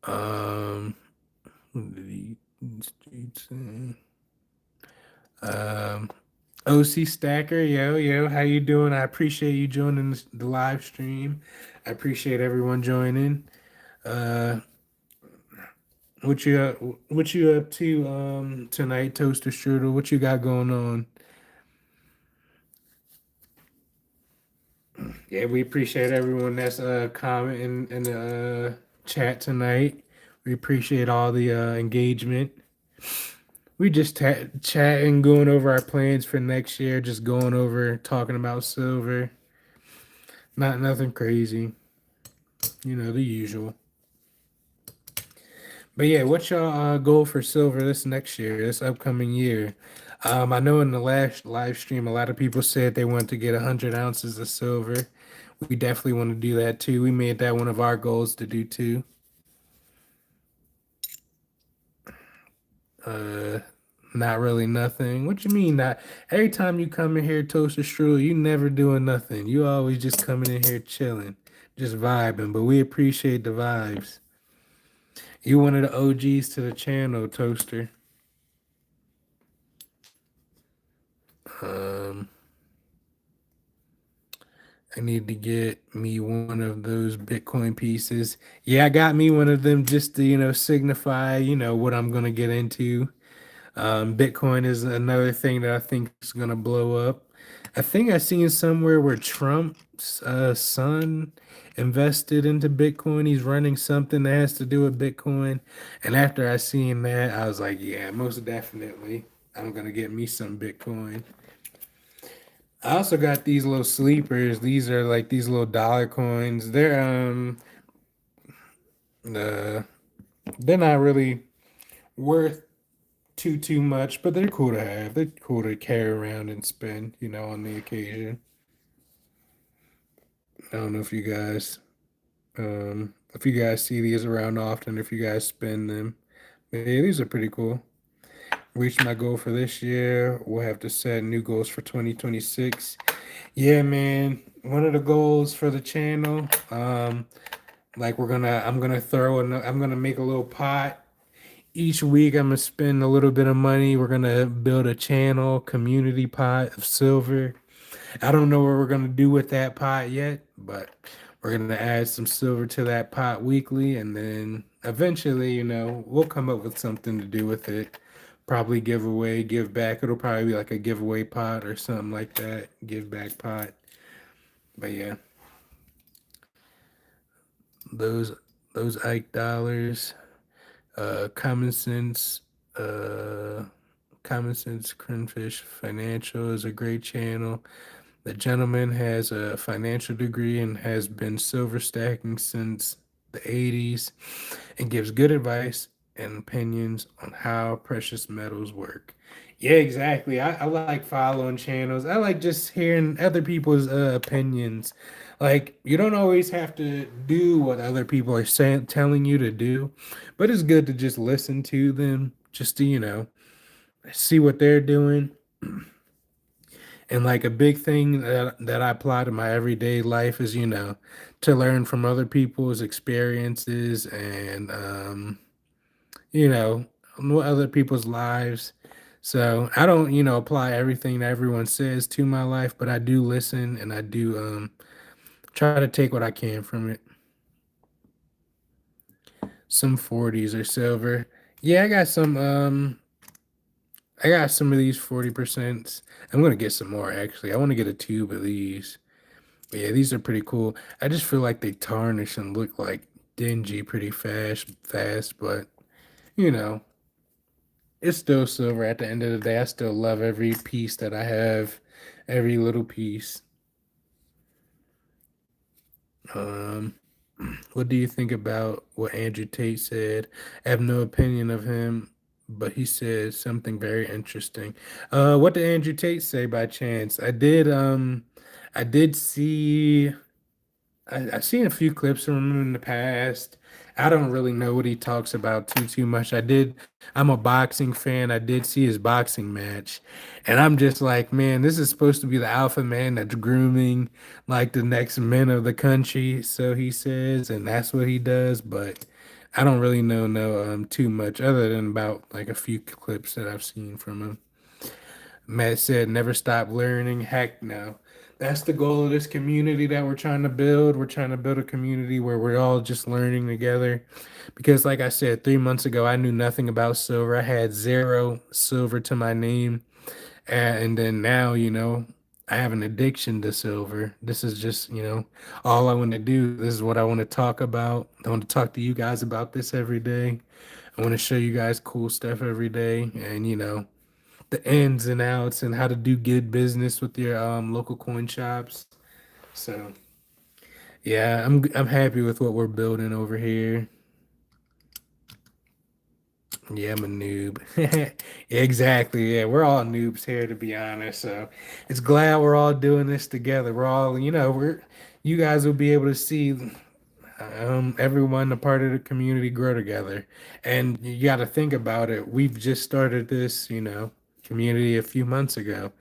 Um, what did um, OC Stacker, yo, how you doing? I appreciate you joining the live stream. I appreciate everyone joining. Uh, what you up to tonight, Toaster Strudel? What you got going on? Yeah, we appreciate everyone that's commenting in the chat tonight. We appreciate all the engagement. We just chatting, going over our plans for next year, just going over talking about silver. Not nothing crazy, the usual. But yeah, what's your goal for silver this next year, this upcoming year? I know in the last live stream, a lot of people said they wanted to get 100 ounces of silver. We definitely want to do that too. We made that one of our goals to do too. Not really nothing. What you mean not? Every time you come in here, Toaster Strudel, you never doing nothing. You always just coming in here chilling, just vibing. But we appreciate the vibes. You one of the OGs to the channel, Toaster. Um, I need to get me one of those Bitcoin pieces. Yeah, I got me one of them just to, signify, what I'm gonna get into. Bitcoin is another thing that I think is gonna blow up. I think I seen somewhere where Trump's son invested into Bitcoin. He's running something that has to do with Bitcoin. And after I seen that, I was like, yeah, most definitely. I'm gonna get me some Bitcoin. I also got these little sleepers. These are like these little dollar coins. Uh, they're not really worth too much, but they're cool to have. They're cool to carry around and spend, on the occasion. I don't know if you guys see these around often, if you guys spend them. But yeah, these are pretty cool. Reached my goal for this year. We'll have to set new goals for 2026. Yeah, man. One of the goals for the channel, like I'm gonna make a little pot. Each week I'm gonna spend a little bit of money. We're gonna build a channel community pot of silver. I don't know what we're gonna do with that pot yet, but we're gonna add some silver to that pot weekly, and then eventually, we'll come up with something to do with it. Probably give away, give back. It'll probably be like a giveaway pot or something like that. Give back pot. But yeah, those those Ike dollars, common sense, uh, common sense crayfish financial is a great channel. The gentleman has a financial degree and has been silver stacking since the 80s and gives good advice and opinions on how precious metals work. Yeah, exactly. I like following channels. I like just hearing other people's opinions. Like, you don't always have to do what other people are saying, telling you to do, but it's good to just listen to them, just to, see what they're doing. And like a big thing that I apply to my everyday life is, to learn from other people's experiences and, you know, other people's lives. So I don't, apply everything that everyone says to my life, but I do listen and I do try to take what I can from it. Some 40s or silver. Yeah, I got some of these 40%. I'm gonna get some more actually. I want to get a tube of these. Yeah, these are pretty cool. I just feel like they tarnish and look like dingy pretty fast, but you know, it's still silver at the end of the day. I still love every piece that I have, every little piece. Um, what do you think about what Andrew Tate said? I have no opinion of him, but he said something very interesting. What did Andrew Tate say by chance? I did see I've seen a few clips from him in the past. I don't really know what he talks about too much. I'm a boxing fan. I did see his boxing match, and I'm just like, man, this is supposed to be the alpha man that's grooming like the next men of the country. So he says, and that's what he does. But I don't really know no too much other than about like a few clips that I've seen from him. Matt said, never stop learning. Heck no. That's the goal of this community that we're trying to build. We're trying to build a community where we're all just learning together. Because, like I said, 3 months ago, I knew nothing about silver. I had zero silver to my name. And then now, I have an addiction to silver. This is just, all I want to do. This is what I want to talk about. I want to talk to you guys about this every day. I want to show you guys cool stuff every day. And, the ins and outs and how to do good business with your local coin shops. So yeah, I'm happy with what we're building over here. Yeah, I'm a noob. Exactly. Yeah, we're all noobs here to be honest. So it's glad we're all doing this together. We're all, you guys will be able to see Everyone, a part of the community, grow together. And you got to think about it. We've just started this, community a few months ago.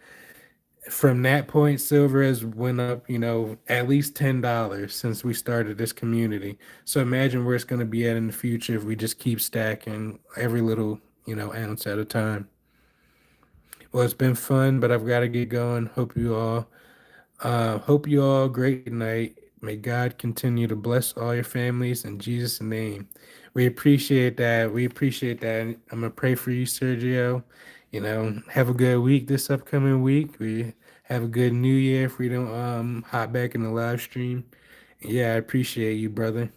From that point, silver has went up, at least $10 since we started this community. So imagine where it's going to be at in the future if we just keep stacking every little, ounce at a time. Well, it's been fun, but I've got to get going. Hope you all great night. May God continue to bless all your families in Jesus' name. We appreciate that. We appreciate that. I'm gonna pray for you, Sergio. Have a good week this upcoming week. We have a good new year if we don't hop back in the live stream. Yeah, I appreciate you, brother.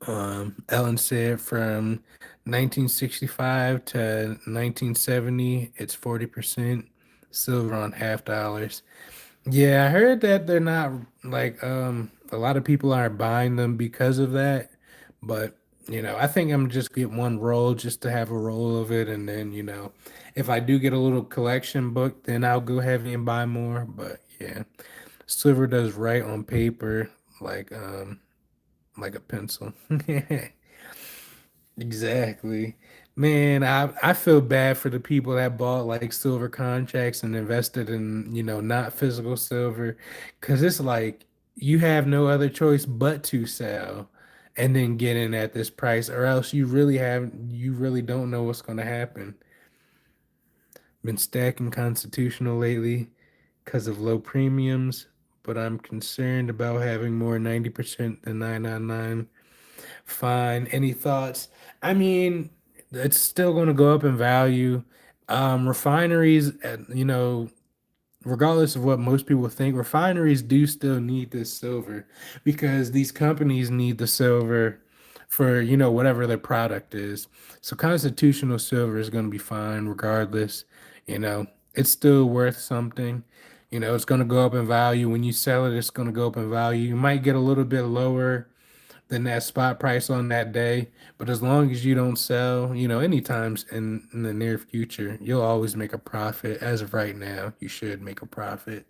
Ellen said from 1965 to 1970, it's 40% silver on half dollars. Yeah, I heard that they're not like a lot of people aren't buying them because of that. But, I think I'm just get one roll just to have a roll of it and then, if I do get a little collection book, then I'll go heavy and buy more. But yeah, silver does right on paper like like a pencil. Exactly. Man, I feel bad for the people that bought like silver contracts and invested in, not physical silver, because it's like you have no other choice but to sell and then get in at this price, or else you really don't know what's going to happen. Been stacking constitutional lately because of low premiums, but I'm concerned about having more 90% than 999. Fine. Any thoughts? I mean, it's still going to go up in value. Refineries, regardless of what most people think, refineries do still need this silver because these companies need the silver for, whatever their product is. So constitutional silver is going to be fine regardless. It's still worth something. It's going to go up in value. When you sell it, it's going to go up in value. You might get a little bit lower than that spot price on that day. But as long as you don't sell, any times in the near future, you'll always make a profit. As of right now, you should make a profit.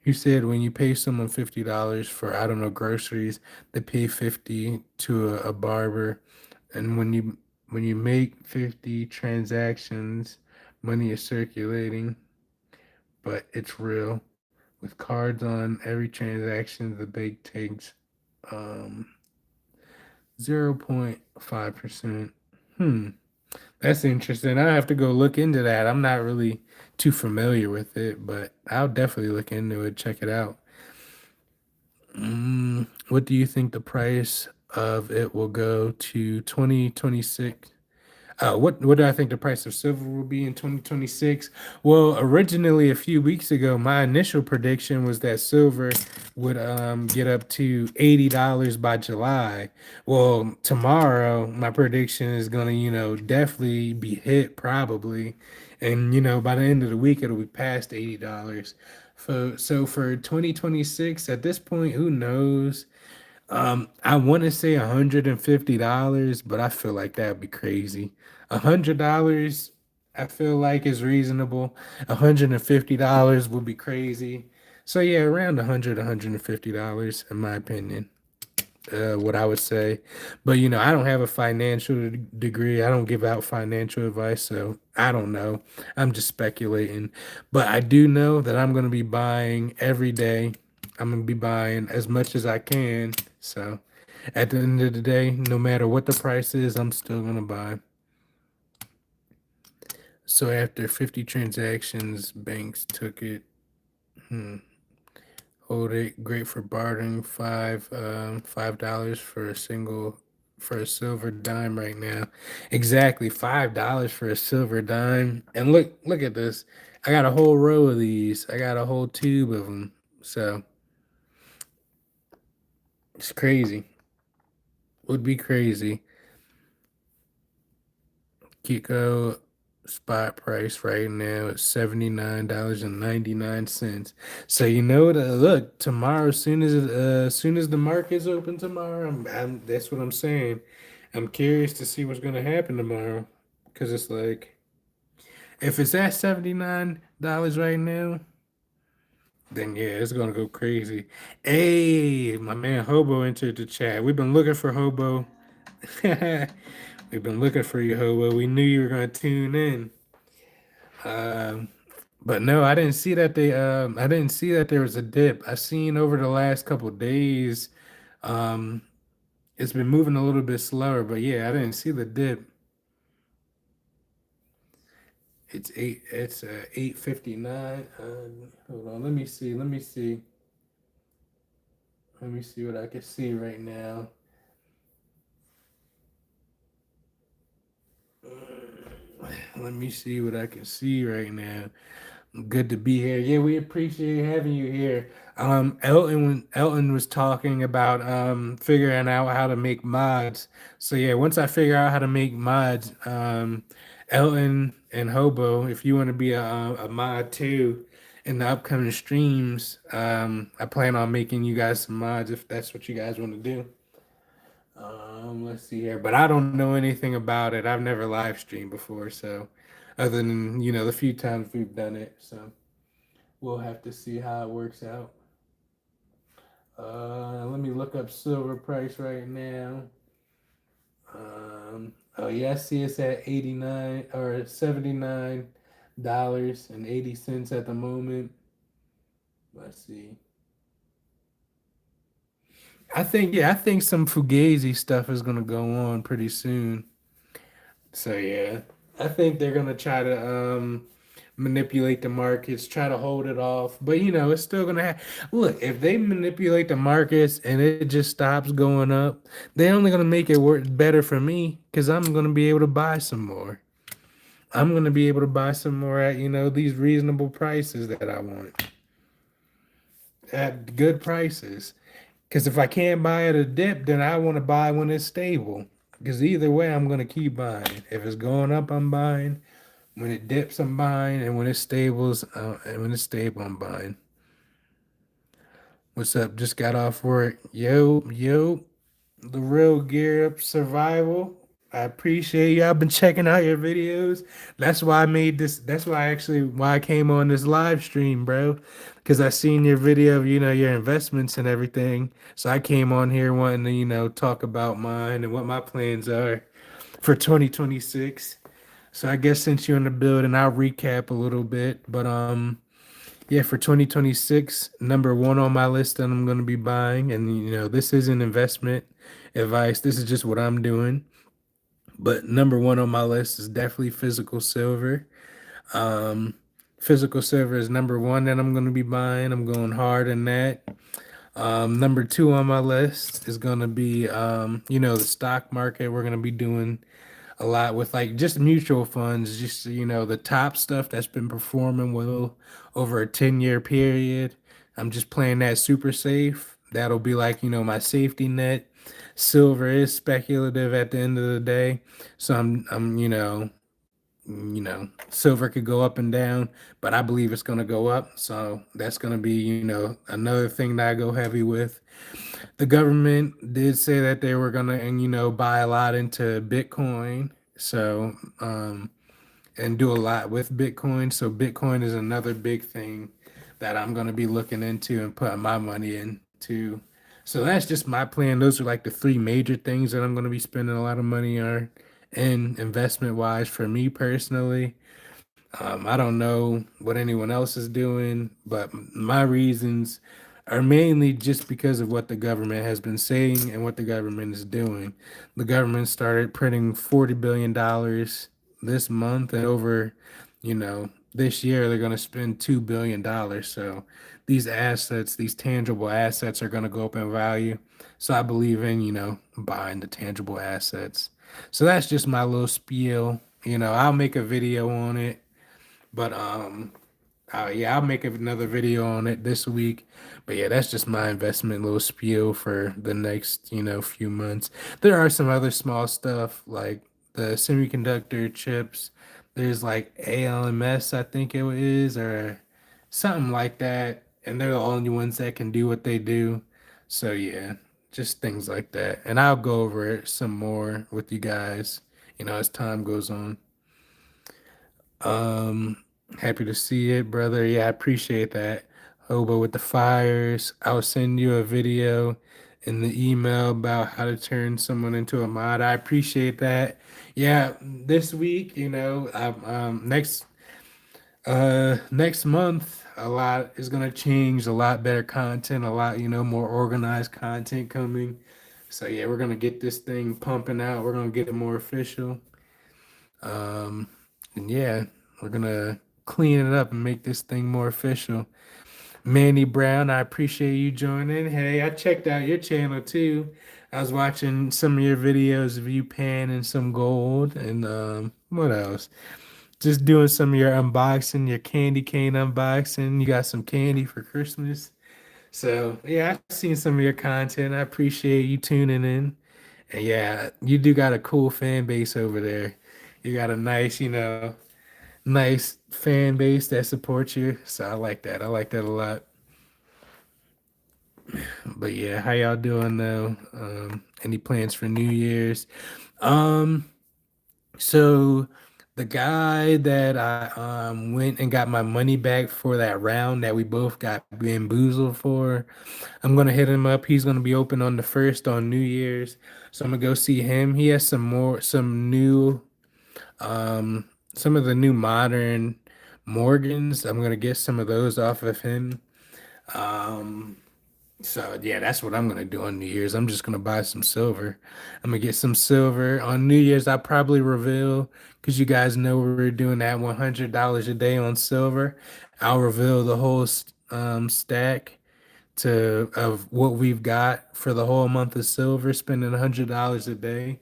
You said when you pay someone $50 for, I don't know, groceries, they pay 50 to a barber. And when you make 50 transactions, money is circulating, but it's real. With cards on every transaction, the bank takes um 0.5%. Hmm, that's interesting. I have to go look into that. I'm not really too familiar with it, but I'll definitely look into it, check it out. What do you think the price of it will go to 2026? What do I think the price of silver will be in 2026? Well, originally a few weeks ago, my initial prediction was that silver would get up to $80 by July. Well, tomorrow my prediction is gonna, definitely be hit probably. And by the end of the week it'll be past $80. So for 2026, at this point, who knows? I want to say $150, but I feel like that would be crazy. $100, I feel like is reasonable. $150 would be crazy. So yeah, around 100, $150 in my opinion. What I would say, but I don't have a financial degree. I don't give out financial advice, so I don't know. I'm just speculating, but I do know that I'm going to be buying every day. I'm going to be buying as much as I can. So at the end of the day, no matter what the price is, I'm still going to buy. So after 50 transactions, banks took it. Hmm. Hold it. Great for bartering. $5 for a silver dime right now. Exactly, $5 for a silver dime. And look at this. I got a whole row of these. I got a whole tube of them. So it's crazy. Would be crazy. Kiko spot price right now is $79.99. So look, tomorrow, as soon as the market's open tomorrow, that's what I'm saying. I'm curious to see what's gonna happen tomorrow. Cause it's like if it's at $79 right now, then yeah, it's gonna go crazy. Hey, my man Hobo entered the chat. We've been looking for Hobo. We've been looking for you, Hobo. We knew you were gonna tune in. Um, but no, I didn't see that I didn't see that there was a dip. I seen over the last couple days, um, it's been moving a little bit slower, but yeah, I didn't see the dip. It's 8:59. Hold on, let me see what I can see right now. Let me see what I can see right now. Good to be here. Yeah, we appreciate having you here. Elton was talking about figuring out how to make mods. So yeah, once I figure out how to make mods, Elton and Hobo, if you want to be a mod too in the upcoming streams, I plan on making you guys some mods if that's what you guys want to do. Let's see here, but I don't know anything about it. I've never live streamed before, so other than the few times we've done it, so we'll have to see how it works out. Let me look up silver price right now. Oh yeah, I see it's at 89 or $79.80 at the moment. Let's see. I think some Fugazi stuff is gonna go on pretty soon. So yeah, I think they're gonna try to manipulate the markets, try to hold it off. But it's still gonna look, if they manipulate the markets and it just stops going up, they're only gonna make it work better for me because I'm gonna be able to buy some more. I'm gonna be able to buy some more at these reasonable prices that I want at good prices. Because if I can't buy at a dip, then I want to buy when it's stable. Because either way, I'm gonna keep buying. If it's going up, I'm buying. When it dips, I'm buying, and when it's stable, I'm buying. What's up? Just got off work. Yo, yo, the real gear up survival. I appreciate you. I've been checking out your videos. That's why I made this. That's why I came on this live stream, bro. Because I seen your video of your investments and everything. So I came on here wanting to talk about mine and what my plans are for 2026. So I guess since you're in the building, I'll recap a little bit. But yeah, for 2026, number one on my list that I'm gonna be buying, and this isn't investment advice. This is just what I'm doing. But number one on my list is definitely physical silver. Um, Physical silver is number one that I'm gonna be buying. I'm going hard in that. Number two on my list is gonna be the stock market. We're gonna be doing a lot with like just mutual funds, just the top stuff that's been performing well over a 10-year period. I'm just playing that super safe. That'll be like, my safety net. Silver is speculative at the end of the day. So I'm silver could go up and down, but I believe it's gonna go up. So that's gonna be, another thing that I go heavy with. The government did say that they were gonna, and buy a lot into Bitcoin. So, and do a lot with Bitcoin. So Bitcoin is another big thing that I'm gonna be looking into and putting my money into. So that's just my plan. Those are like the three major things that I'm gonna be spending a lot of money on in investment wise for me personally. I don't know what anyone else is doing, but my reasons are mainly just because of what the government has been saying and what the government is doing. The government started printing $40 billion this month, and over, this year they're going to spend $2 billion. So these assets, these tangible assets, are going to go up in value. So I believe in, buying the tangible assets. So that's just my little spiel. I'll make a video on it, but yeah, I'll make another video on it this week. But yeah, that's just my investment little spiel for the next, few months. There are some other small stuff like the semiconductor chips. There's like ALMS, I think it is, or something like that. And they're the only ones that can do what they do. So yeah, just things like that. And I'll go over it some more with you guys, as time goes on. Um, Happy to see it, brother. Yeah, I appreciate that. Hobo with the fires. I'll send you a video in the email about how to turn someone into a mod. I appreciate that. Yeah, this week, next month, a lot is gonna change. A lot better content, a lot, more organized content coming. So yeah, we're gonna get this thing pumping out. We're gonna get it more official. Um, and yeah, we're gonna clean it up and make this thing more official. Manny Brown, I appreciate you joining. Hey, I checked out your channel too. I was watching some of your videos of you panning some gold and what else? Just doing some of your unboxing, your candy cane unboxing. You got some candy for Christmas. So yeah, I've seen some of your content. I appreciate you tuning in. And yeah, you do got a cool fan base over there. You got a nice, nice fan base that supports you. So I like that. I like that a lot. But yeah, how y'all doing though? Any plans for New Year's? Um, so the guy that I went and got my money back for that round that we both got bamboozled for, I'm gonna hit him up. He's gonna be open on the first on New Year's. So I'm gonna go see him. He has some new um some of the new modern Morgans. I'm gonna get some of those off of him. Um so yeah, that's what I'm gonna do on New Year's. I'm just gonna buy some silver. I'm gonna get some silver on New Year's. I'll probably reveal because you guys know we're doing that $100 a day on silver. I'll reveal the whole stack to of what we've got for the whole month of silver, spending $100 a day.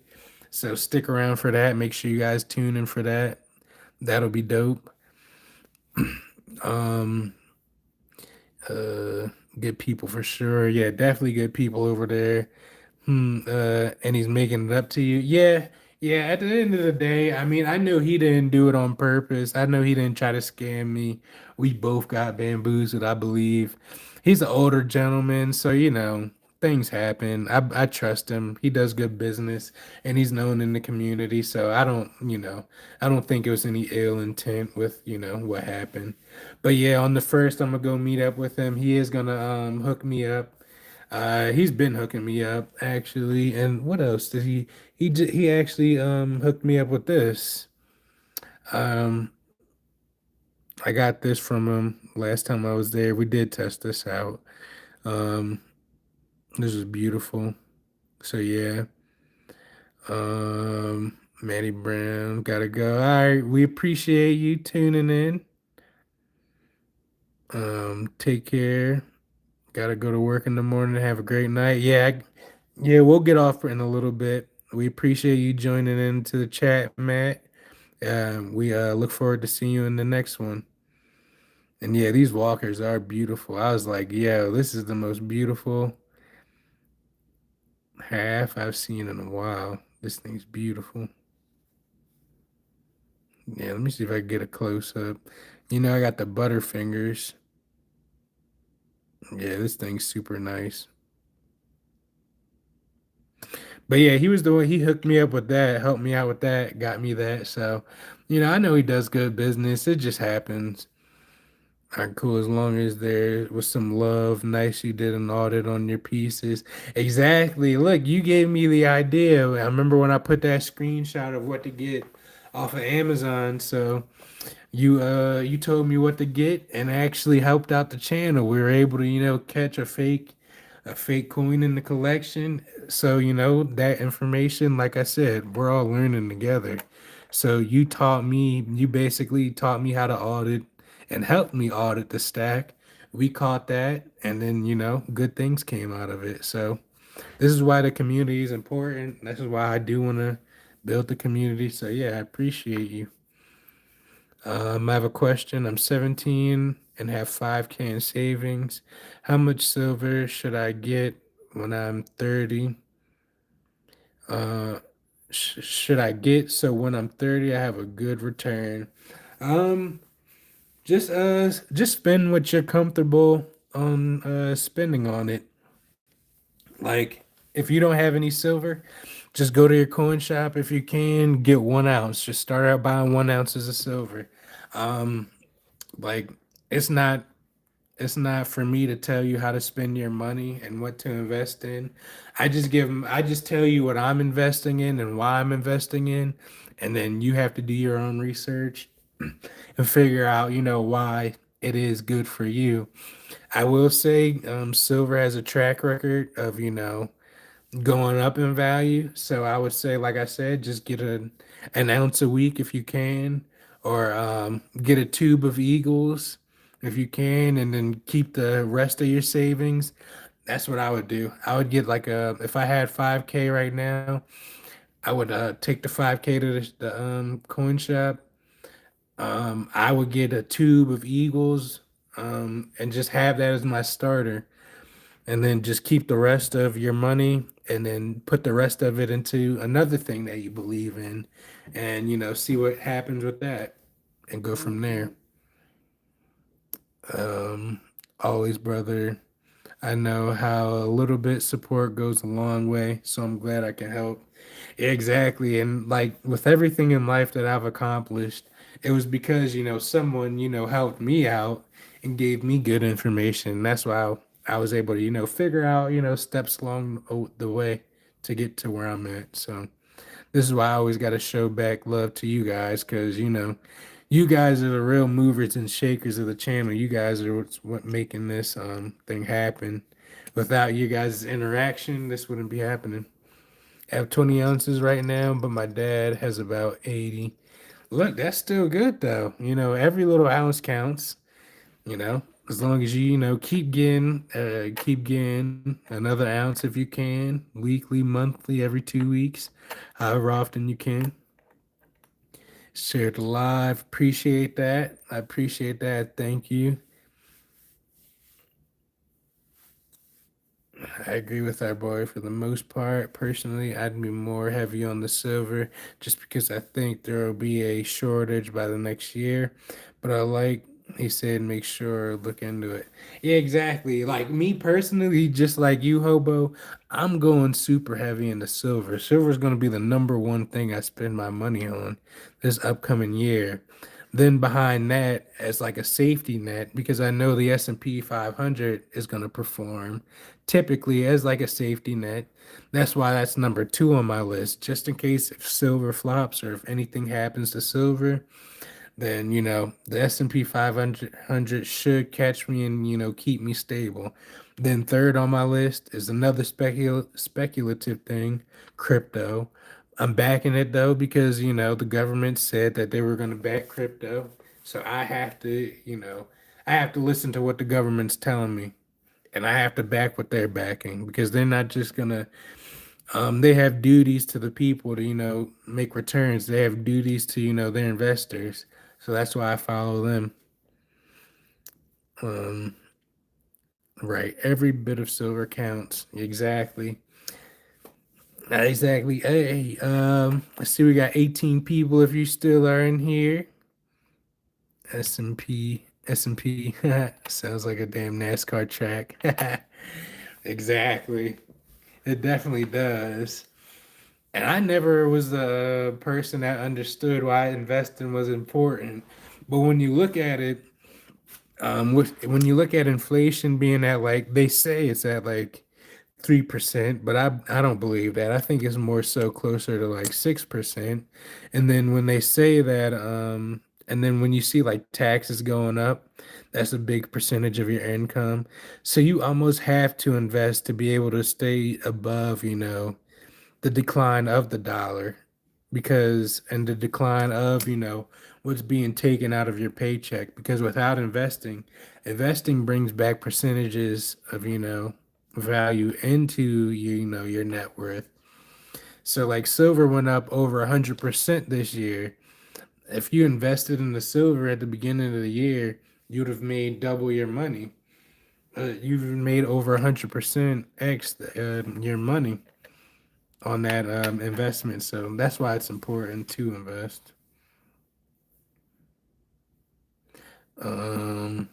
So stick around for that. Make sure you guys tune in for that. That'll be dope. Um, uh, Good people for sure. Yeah, definitely good people over there. And he's making it up to you. Yeah, yeah. At the end of the day, I mean, I know he didn't do it on purpose. I know he didn't try to scam me. We both got bamboozled, I believe. He's an older gentleman, so things happen. I trust him. He does good business, and he's known in the community. So I don't think it was any ill intent with what happened. But yeah, on the first, I'm gonna go meet up with him. He is gonna hook me up. He's been hooking me up actually. And what else did he actually hooked me up with this. Um I got this from him last time I was there. We did test this out. Um this is beautiful. So yeah. Maddie Brown, gotta go. All right, we appreciate you tuning in. Take care. Gotta go to work in the morning. Have a great night. Yeah, we'll get off in a little bit. We appreciate you joining into the chat, Matt. We look forward to seeing you in the next one. And yeah, these walkers are beautiful. I was like, yo, this is the most beautiful half I've seen in a while. This thing's beautiful. Yeah, let me see if I can get a close up. I got the Butterfingers. Yeah, this thing's super nice. But yeah, he was the one, he hooked me up with that, helped me out with that, got me that. So, I know he does good business. It just happens. All right, cool. As long as there was some love, nice you did an audit on your pieces. Exactly. Look, you gave me the idea. I remember when I put that screenshot of what to get off of Amazon. So you told me what to get and actually helped out the channel. We were able to, catch a fake coin in the collection. So, that information, like I said, we're all learning together. So you basically taught me how to audit and helped me audit the stack. We caught that and then, good things came out of it. So this is why the community is important. This is why I do want to build the community. So yeah, I appreciate you. I have a question. I'm 17 and have 5K in savings. How much silver should I get when I'm 30? Uh, should I get so when I'm 30 I have a good return? Um, just spend what you're comfortable on spending on it. Like if you don't have any silver, just go to your coin shop if you can, get 1 ounce. Just start out buying 1 ounces of silver. Um, like it's not It's not for me to tell you how to spend your money and what to invest in. I just tell you what I'm investing in and why I'm investing in, and then you have to do your own research and figure out, why it is good for you. I will say, silver has a track record of, going up in value. So I would say, like I said, just get an ounce a week if you can, or get a tube of Eagles if you can, and then keep the rest of your savings. That's what I would do. I would get like if I had 5K right now, I would take the 5K to the coin shop. I would get a tube of Eagles, and just have that as my starter, and then just keep the rest of your money and then put the rest of it into another thing that you believe in, and see what happens with that and go from there. um Always, brother, I know how a little bit support goes a long way, so I'm glad I can help. Exactly. And like with everything in life that I've accomplished, it was because, someone, helped me out and gave me good information. That's why I was able to, figure out, steps along the way to get to where I'm at. So this is why I always got to show back love to you guys, because, you guys are the real movers and shakers of the channel. You guys are what making this thing happen. Without you guys' interaction, this wouldn't be happening. I have 20 ounces right now, but my dad has about 80. Look, that's still good though. Every little ounce counts, as long as you, keep getting another ounce if you can, weekly, monthly, every 2 weeks, however often you can. Share the live. Appreciate that. I appreciate that. Thank you. I agree with our boy for the most part. Personally, I'd be more heavy on the silver just because I think there will be a shortage by the next year. But he said, make sure look into it. Yeah, exactly. Like me personally, just like you, Hobo, I'm going super heavy into silver. Silver is going to be the number one thing I spend my money on this upcoming year. Then behind that, as like a safety net, because I know the S&P 500 is going to perform typically as like a safety net. That's why that's number two on my list, just in case if silver flops or if anything happens to silver, then the S&P 500 should catch me and keep me stable. Then third on my list is another speculative thing, crypto. I'm backing it though because the government said that they were going to back crypto. So I have to listen to what the government's telling me, and I have to back what they're backing, because they're not just gonna they have duties to the people to, make returns. They have duties to, their investors. So that's why I follow them. Um, right. Every bit of silver counts. Exactly. Exactly. Hey, let's see, we got 18 people if you still are in here. S&P sounds like a damn NASCAR track. Exactly. It definitely does. And I never was a person that understood why investing was important. But when you look at it, when you look at inflation being at, like they say it's at like 3%, but I don't believe that. I think it's more so closer to like 6%. And then when they say that, and then when you see like taxes going up, that's a big percentage of your income. So you almost have to invest to be able to stay above, the decline of the dollar, because and the decline of what's being taken out of your paycheck, because without investing brings back percentages of value into your net worth. So like silver went up over 100% this year. If you invested in the silver at the beginning of the year, you'd have made double your money. You've made over 100% x your money on that investment. So that's why it's important to invest. Um,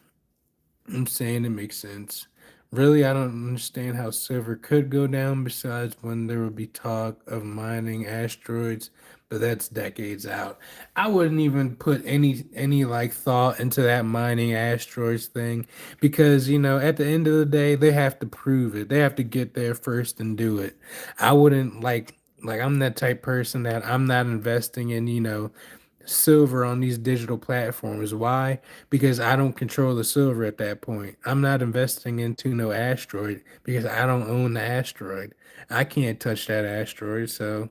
I'm saying it makes sense. Really, I don't understand how silver could go down besides when there would be talk of mining asteroids, but that's decades out. I wouldn't even put any like thought into that mining asteroids thing because, at the end of the day, they have to prove it. They have to get there first and do it. I wouldn't like I'm that type person that I'm not investing in, silver on these digital platforms. Why? Because I don't control the silver at that point. I'm not investing into no asteroid because I don't own the asteroid. I can't touch that asteroid. So,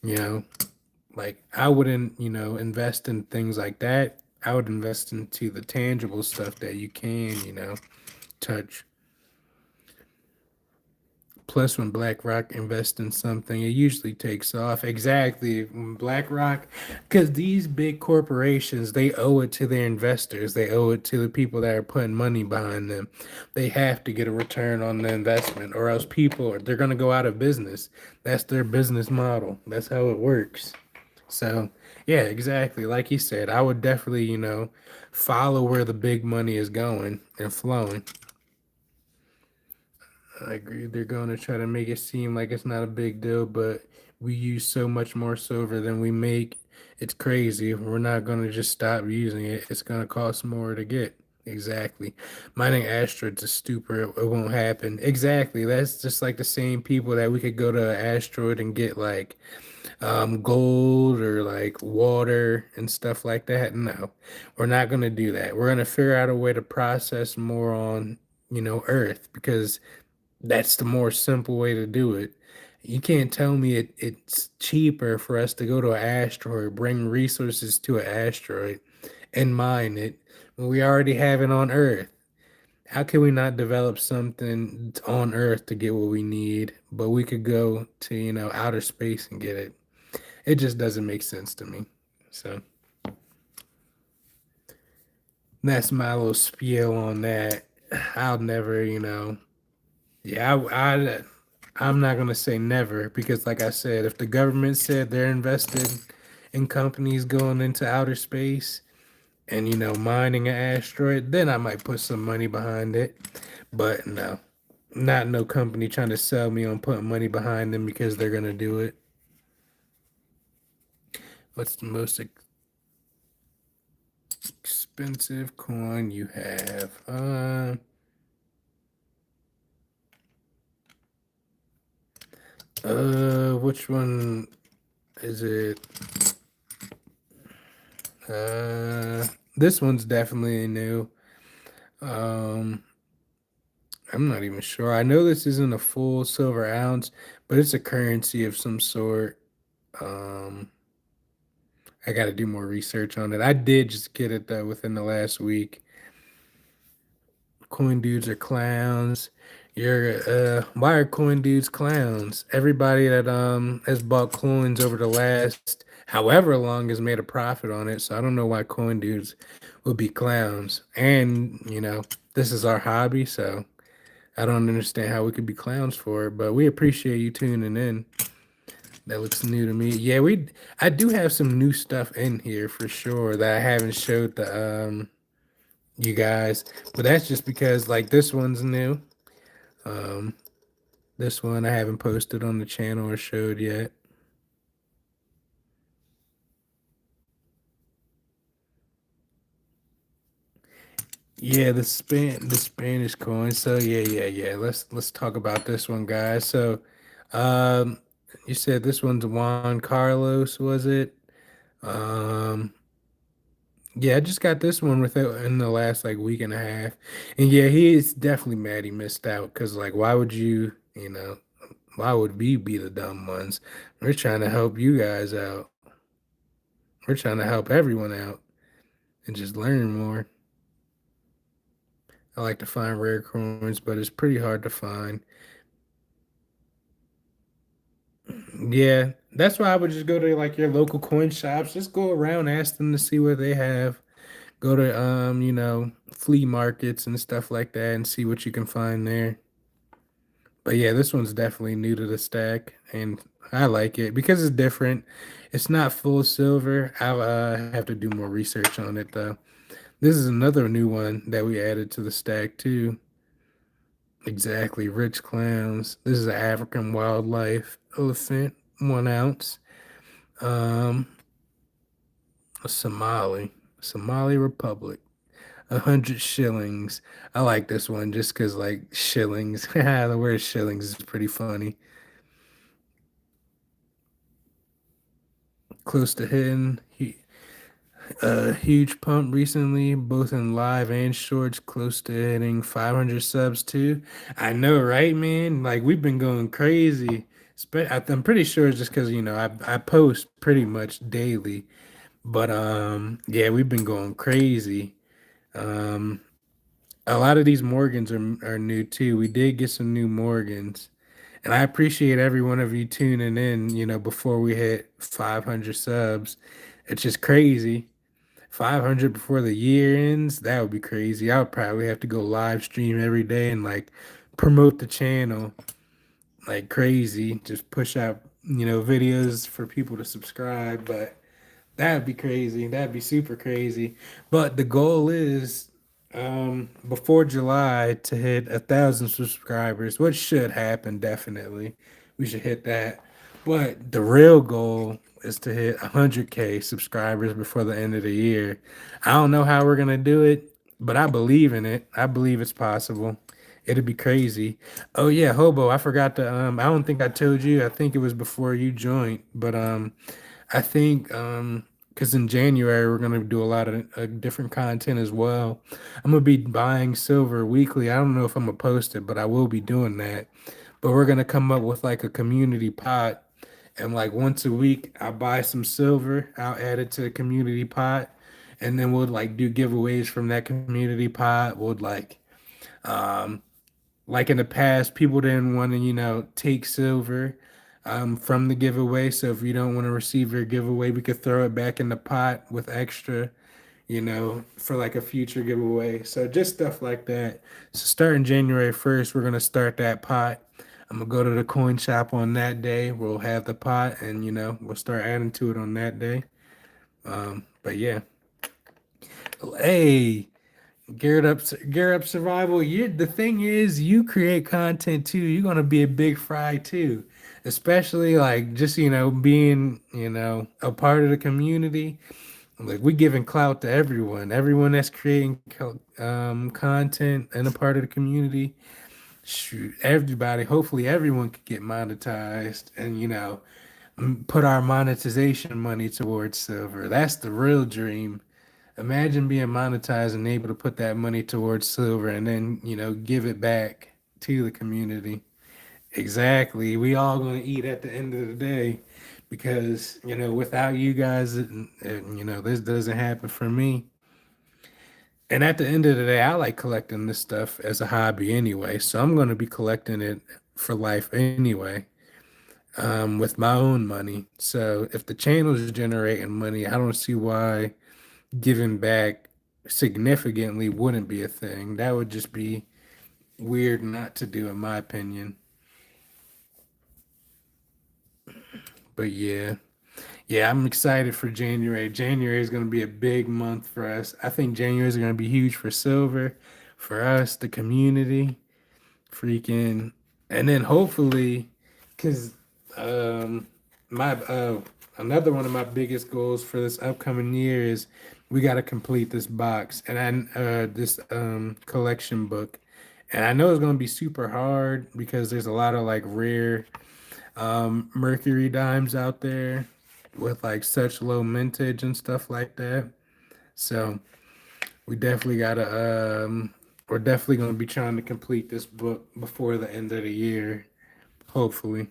you know, like I wouldn't, invest in things like that. I would invest into the tangible stuff that you can, touch. Plus, when BlackRock invests in something, it usually takes off. Exactly. When BlackRock, because these big corporations, they owe it to their investors. They owe it to the people that are putting money behind them. They have to get a return on the investment, or else they're going to go out of business. That's their business model. That's how it works. So, yeah, exactly. Like you said, I would definitely, follow where the big money is going and flowing. I agree. They're going to try to make it seem like it's not a big deal, but we use so much more silver than we make. It's crazy. We're not going to just stop using it. It's going to cost more to get. Exactly. Mining asteroids is stupid. It won't happen. Exactly. That's just like the same people that we could go to an asteroid and get like gold or like water and stuff like that. No, we're not going to do that. We're going to figure out a way to process more on, Earth because that's the more simple way to do it. You can't tell me it's cheaper for us to go to an asteroid, bring resources to an asteroid, and mine it when we already have it on Earth. How can we not develop something on Earth to get what we need, but we could go to, outer space and get it? It just doesn't make sense to me. So that's my little spiel on that. I'll never, yeah, I'm not gonna say never because, like I said, if the government said they're invested in companies going into outer space and mining an asteroid, then I might put some money behind it. But no, not no company trying to sell me on putting money behind them because they're gonna do it. What's the most expensive coin you have? Which one is it? Uh, this one's definitely new. Um, I'm not even sure. I know this isn't a full silver ounce, but it's a currency of some sort. Um, I got to do more research on it. I did just get it though within the last week. Coin dudes are clowns. Why are coin dudes clowns? Everybody that has bought coins over the last however long has made a profit on it. So I don't know why coin dudes would be clowns. And, this is our hobby, so I don't understand how we could be clowns for it, but we appreciate you tuning in. That looks new to me. Yeah, I do have some new stuff in here for sure that I haven't showed the you guys, but that's just because like this one's new. Um, this one I haven't posted on the channel or showed yet. Yeah, the Spanish coin. So yeah. Let's talk about this one, guys. So, um, you said this one's Juan Carlos, was it? Um, yeah, I just got this one with it in the last like week and a half, and yeah, he is definitely mad he missed out because like, why would you, why would we be the dumb ones? We're trying to help you guys out. We're trying to help everyone out and just learn more. I like to find rare coins, but it's pretty hard to find. Yeah, that's why I would just go to like your local coin shops. Just go around, ask them to see what they have. Go to flea markets and stuff like that and see what you can find there. But yeah, this one's definitely new to the stack and I like it because it's different. It's not full silver. I have to do more research on it though. This is another new one that we added to the stack too. Exactly, rich clowns. This is an African wildlife elephant, 1 ounce. Um, a Somali Republic, 100 shillings. I like this one just because like shillings. The word shillings is pretty funny. Close to hitting. A huge pump recently, both in live and shorts, close to hitting 500 subs too. I know, right, man? Like we've been going crazy. I'm pretty sure it's just because I post pretty much daily, but yeah, we've been going crazy. Um, a lot of these Morgans are new too. We did get some new Morgans, and I appreciate every one of you tuning in. Before we hit 500 subs, it's just crazy. 500 before the year ends, that would be crazy. I would probably have to go live stream every day and like promote the channel like crazy. Just push out, videos for people to subscribe. But that'd be crazy. That'd be super crazy. But the goal is before July to hit 1,000 subscribers, which should happen definitely. We should hit that. But the real goal is to hit 100K subscribers before the end of the year. I don't know how we're gonna do it, but I believe in it. I believe it's possible. It'd be crazy. Oh yeah, Hobo, I forgot to I don't think I told you. I think it was before you joined, but I think because in January we're gonna do a lot of different content as well. I'm gonna be buying silver weekly. I don't know if I'm gonna post it, but I will be doing that. But we're gonna come up with like a community pot, and like once a week I'll buy some silver. I'll add it to the community pot, and then we'll like do giveaways from that community pot. We'll um like in the past, people didn't want to, take silver from the giveaway. So if you don't want to receive your giveaway, we could throw it back in the pot with extra, for like a future giveaway. So just stuff like that. So starting January 1st, we're gonna start that pot. I'm gonna go to the coin shop on that day. We'll have the pot, and we'll start adding to it on that day. But yeah, hey, Gear Up Survival. The thing is, you create content too. You're gonna be a big fry too, especially like just being a part of the community. Like we giving clout to everyone that's creating content and a part of the community. Shoot, everybody. Hopefully, everyone could get monetized and put our monetization money towards silver. That's the real dream. Imagine being monetized and able to put that money towards silver and then, give it back to the community. Exactly. We all going to eat at the end of the day because, without you guys, this doesn't happen for me. And at the end of the day, I like collecting this stuff as a hobby anyway. So I'm going to be collecting it for life anyway, with my own money. So if the channel is generating money, I don't see why giving back significantly wouldn't be a thing. That would just be weird not to do, in my opinion. But yeah, yeah, I'm excited for January. January is going to be a big month for us. I think January is going to be huge for silver, for us, the community, freaking, and then hopefully, because my another one of my biggest goals for this upcoming year is we got to complete this box and this collection book, and I know it's gonna be super hard because there's a lot of like rare mercury dimes out there with like such low mintage and stuff like that. So we definitely gotta we're definitely gonna be trying to complete this book before the end of the year, hopefully.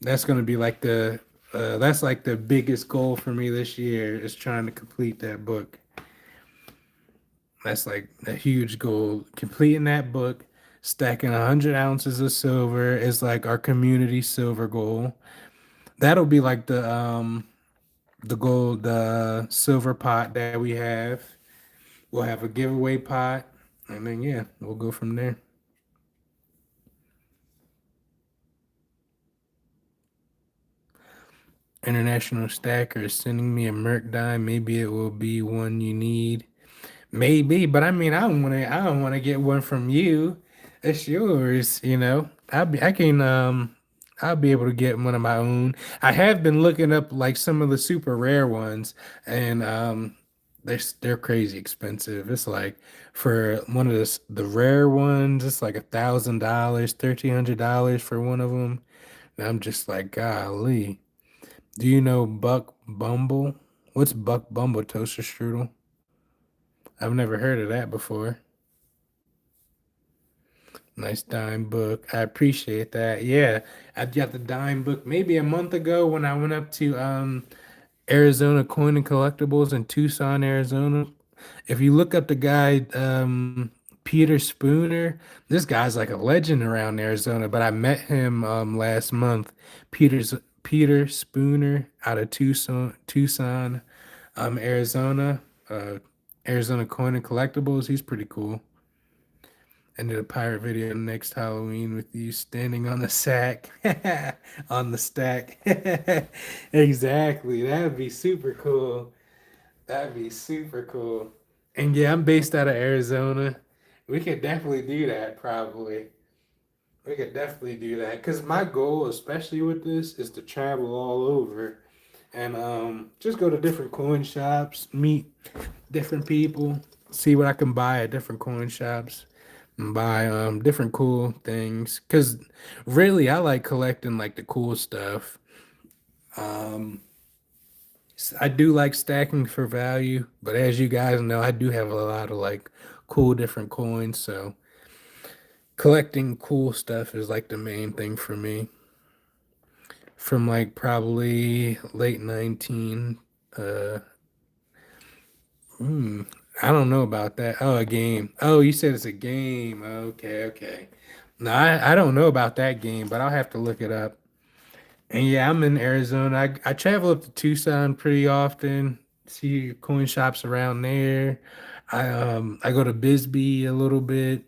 That's gonna be like that's like the biggest goal for me this year is trying to complete that book. That's like a huge goal. Completing that book, stacking 100 ounces of silver is like our community silver goal. That'll be like the gold, the silver pot that we have. We'll have a giveaway pot, and then yeah, we'll go from there. International Stacker is sending me a Merc dime. Maybe it will be one you need. Maybe, but I mean, I don't want to. I don't want to get one from you. It's yours, you know. I'll be able to get one of my own. I have been looking up like some of the super rare ones, and they're crazy expensive. It's like for one of the rare ones, it's like $1,000, $1,300 for one of them. And I'm just like, golly. Do you know Buck Bumble? What's Buck Bumble toaster strudel? I've never heard of that before. Nice dime book. I appreciate that. Yeah, I got the dime book maybe a month ago when I went up to Arizona Coin and Collectibles in Tucson, Arizona. If you look up the guy Peter Spooner, this guy's like a legend around Arizona, but I met him last month. Peter Spooner out of Tucson, Arizona. Uh Arizona Coin and Collectibles. He's pretty cool. I did a pirate video next Halloween with you standing on the sack, on the stack. Exactly. That would be super cool. That'd be super cool. And yeah, I'm based out of Arizona. We could definitely do that, probably. We could definitely do that. Because my goal, especially with this, is to travel all over and just go to different coin shops, meet different people, see what I can buy at different coin shops and buy different cool things. Cause really I like collecting like the cool stuff. Um I do like stacking for value, but as you guys know, I do have a lot of like cool different coins, so collecting cool stuff is like the main thing for me. From like probably late 19 uh hmm, I don't know about that. Oh, a game. Oh, you said it's a game. Okay, okay. No, I don't know about that game, but I'll have to look it up. And yeah, I'm in Arizona. I travel up to Tucson pretty often, see coin shops around there. I go to Bisbee a little bit.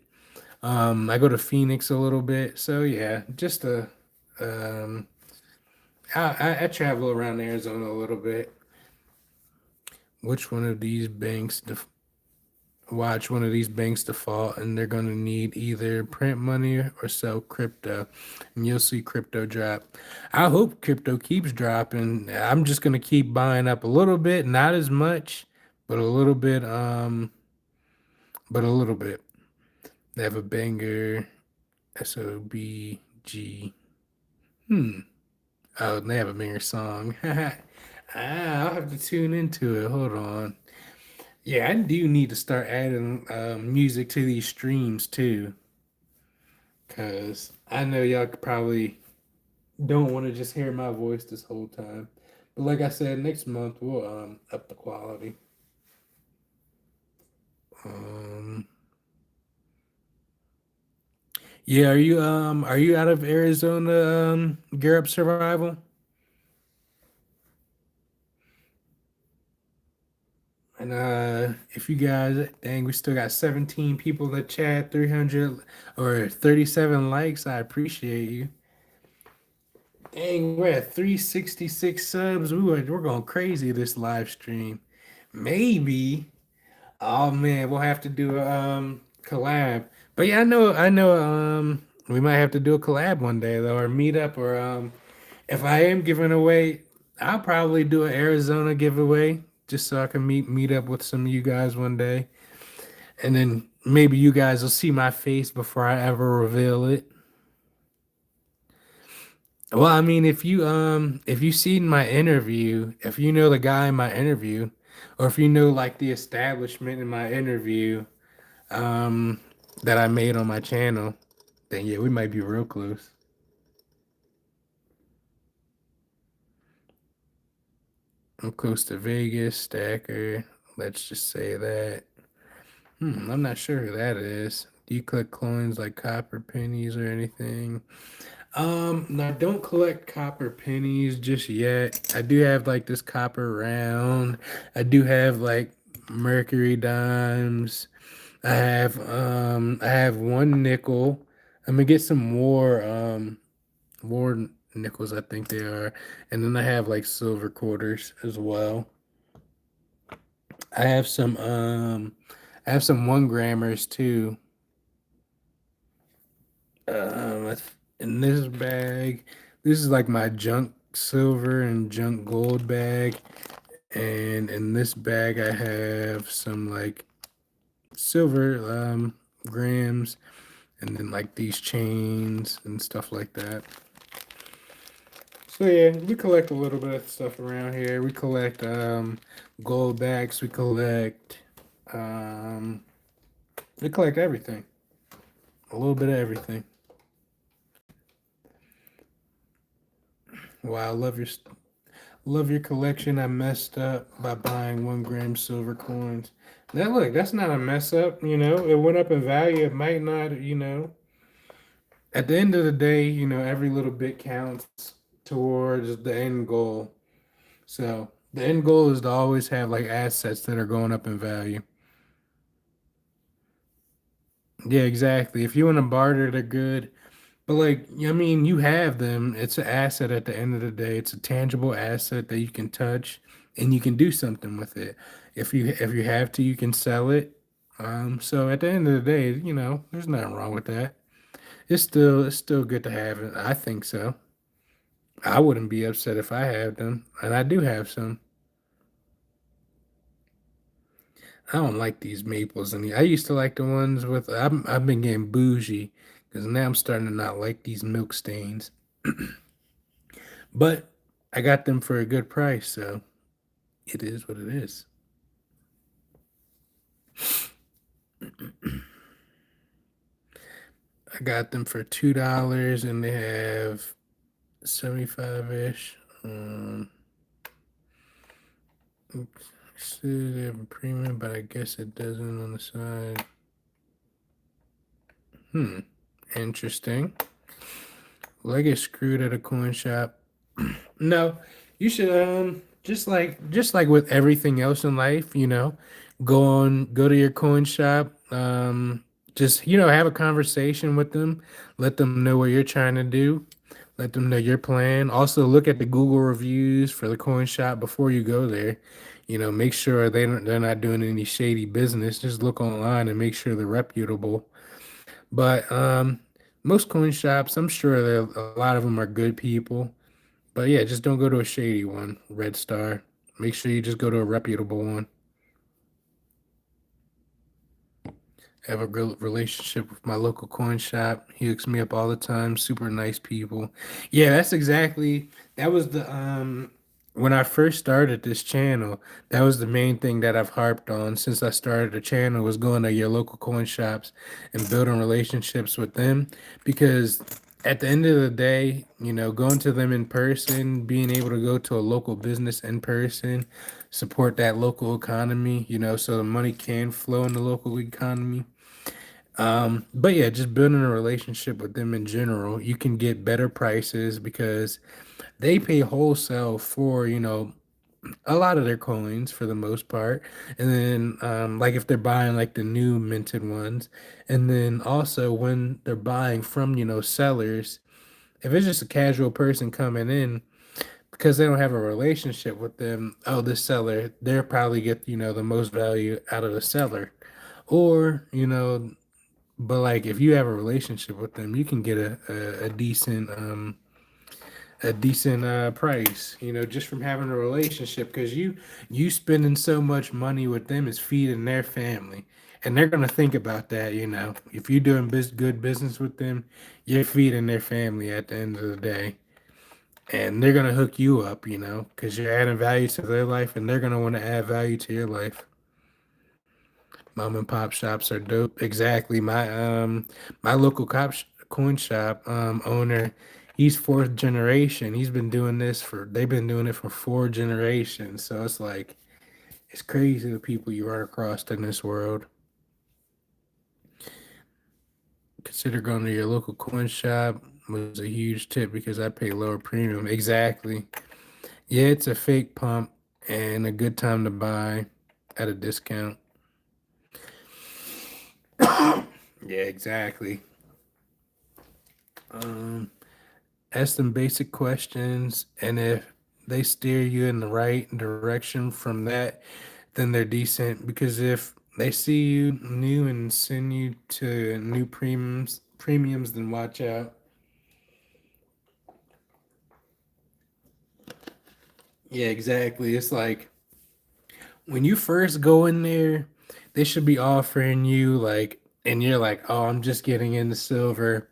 I go to Phoenix a little bit. So yeah, just um I travel around Arizona a little bit. Which one of these banks watch one of these banks default and they're going to need either print money or sell crypto and you'll see crypto drop. I hope crypto keeps dropping. I'm just going to keep buying up a little bit, not as much, but a little bit but a little bit. They have a banger SOBG. Hmm. Oh, they have a banger song. I'll have to tune into it. Hold on. Yeah, I do need to start adding music to these streams too. Cause I know y'all probably don't want to just hear my voice this whole time. But like I said, next month we'll up the quality. Um yeah, are you out of Arizona, Gear Up Survival? And if you guys dang, we still got 17 people in the chat, 300 or 37 likes. I appreciate you. Dang, we're at 366 subs. We're going crazy this live stream. Maybe. Oh man, we'll have to do a collab. But yeah, I know we might have to do a collab one day though, or meet up, or if I am giving away, I'll probably do an Arizona giveaway just so I can meet up with some of you guys one day. And then maybe you guys will see my face before I ever reveal it. Well, I mean, if you seen my interview, if you know the guy in my interview, or if you know like the establishment in my interview, um, that I made on my channel, then yeah, we might be real close. I'm close to Vegas, Stacker. Let's just say that. I'm not sure who that is. Do you collect coins like copper pennies or anything? No, I don't collect copper pennies just yet. I do have like this copper round. I do have like mercury dimes. I have one nickel. I'm gonna get some more war nickels, I think they are. And then I have like silver quarters as well. I have some I have some 1 grammers too. In this bag, this is like my junk silver and junk gold bag. And in this bag, I have some like silver grams, and then like these chains and stuff like that. So yeah, we collect a little bit of stuff around here. We collect gold bags. Um, we collect everything. A little bit of everything. Wow, love your collection. I messed up by buying 1 gram silver coins. Now look, that's not a mess up. It went up in value. It might not. At the end of the day, every little bit counts towards the end goal. So the end goal is to always have like assets that are going up in value. Yeah, exactly. If you want to barter, they're good. But like, I mean, you have them. It's an asset at the end of the day. It's a tangible asset that you can touch and you can do something with it. If you have to, you can sell it. So at the end of the day, there's nothing wrong with that. It's still good to have it. I think so. I wouldn't be upset if I had them, and I do have some. I don't like these maples, and I used to like the ones with. I've been getting bougie because now I'm starting to not like these milk stains. But I got them for a good price, so it is what it is. I got them for $2, and they have 75 ish. They have a premium, but I guess it doesn't on the side. Hmm, interesting. Will I get screwed at a coin shop? No, you should just like with everything else in life, go to your coin shop, just have a conversation with them, let them know what you're trying to do, let them know your plan. Also look at the Google reviews for the coin shop before you go there. Make sure they're not doing any shady business. Just look online and make sure they're reputable. But most coin shops, I'm sure a lot of them are good people. But yeah, just don't go to a shady one, Red Star. Make sure you just go to a reputable one. I have a good relationship with my local coin shop. He hooks me up all the time. Super nice people. Yeah, that was the when I first started this channel, that was the main thing that I've harped on since I started the channel was going to your local coin shops and building relationships with them because at the end of the day, going to them in person, being able to go to a local business in person, support that local economy, so the money can flow in the local economy. But yeah, just building a relationship with them in general, you can get better prices because they pay wholesale for, a lot of their coins for the most part. And then, like if they're buying like the new minted ones, and then also when they're buying from, sellers, if it's just a casual person coming in, because they don't have a relationship with them, oh, this seller, they'll probably get, the most value out of the seller. Or, but like if you have a relationship with them, you can get a decent price, just from having a relationship because you spending so much money with them is feeding their family. And they're gonna think about that, If you're doing good business with them, you're feeding their family at the end of the day. And they're gonna hook you up, because you're adding value to their life and they're gonna want to add value to your life. Mom and pop shops are dope. Exactly. My local coin shop owner, he's fourth generation. They've been doing it for 4 generations. So it's like it's crazy the people you run across in this world. Consider going to your local coin shop was a huge tip because I pay lower premium. Exactly. Yeah, it's a fake pump and a good time to buy at a discount. Yeah, exactly. Um, Ask them basic questions, and if they steer you in the right direction from that, then they're decent. Because if they see you new and send you to new premiums, premiums, then watch out. Yeah, exactly. It's like when you first go in there, they should be offering you like, and you're like, oh, I'm just getting into silver.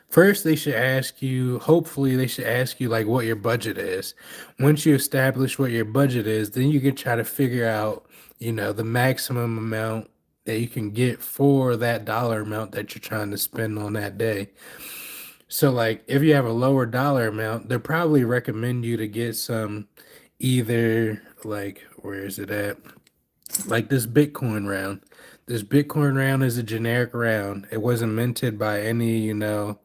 First, they should ask you, hopefully, they should ask you like what your budget is. Once you establish what your budget is, then you can try to figure out, the maximum amount that you can get for that dollar amount that you're trying to spend on that day. So, like, if you have a lower dollar amount, they'll probably recommend you to get some either like, where is it at? Like this Bitcoin round. This Bitcoin round is a generic round. It wasn't minted by any, it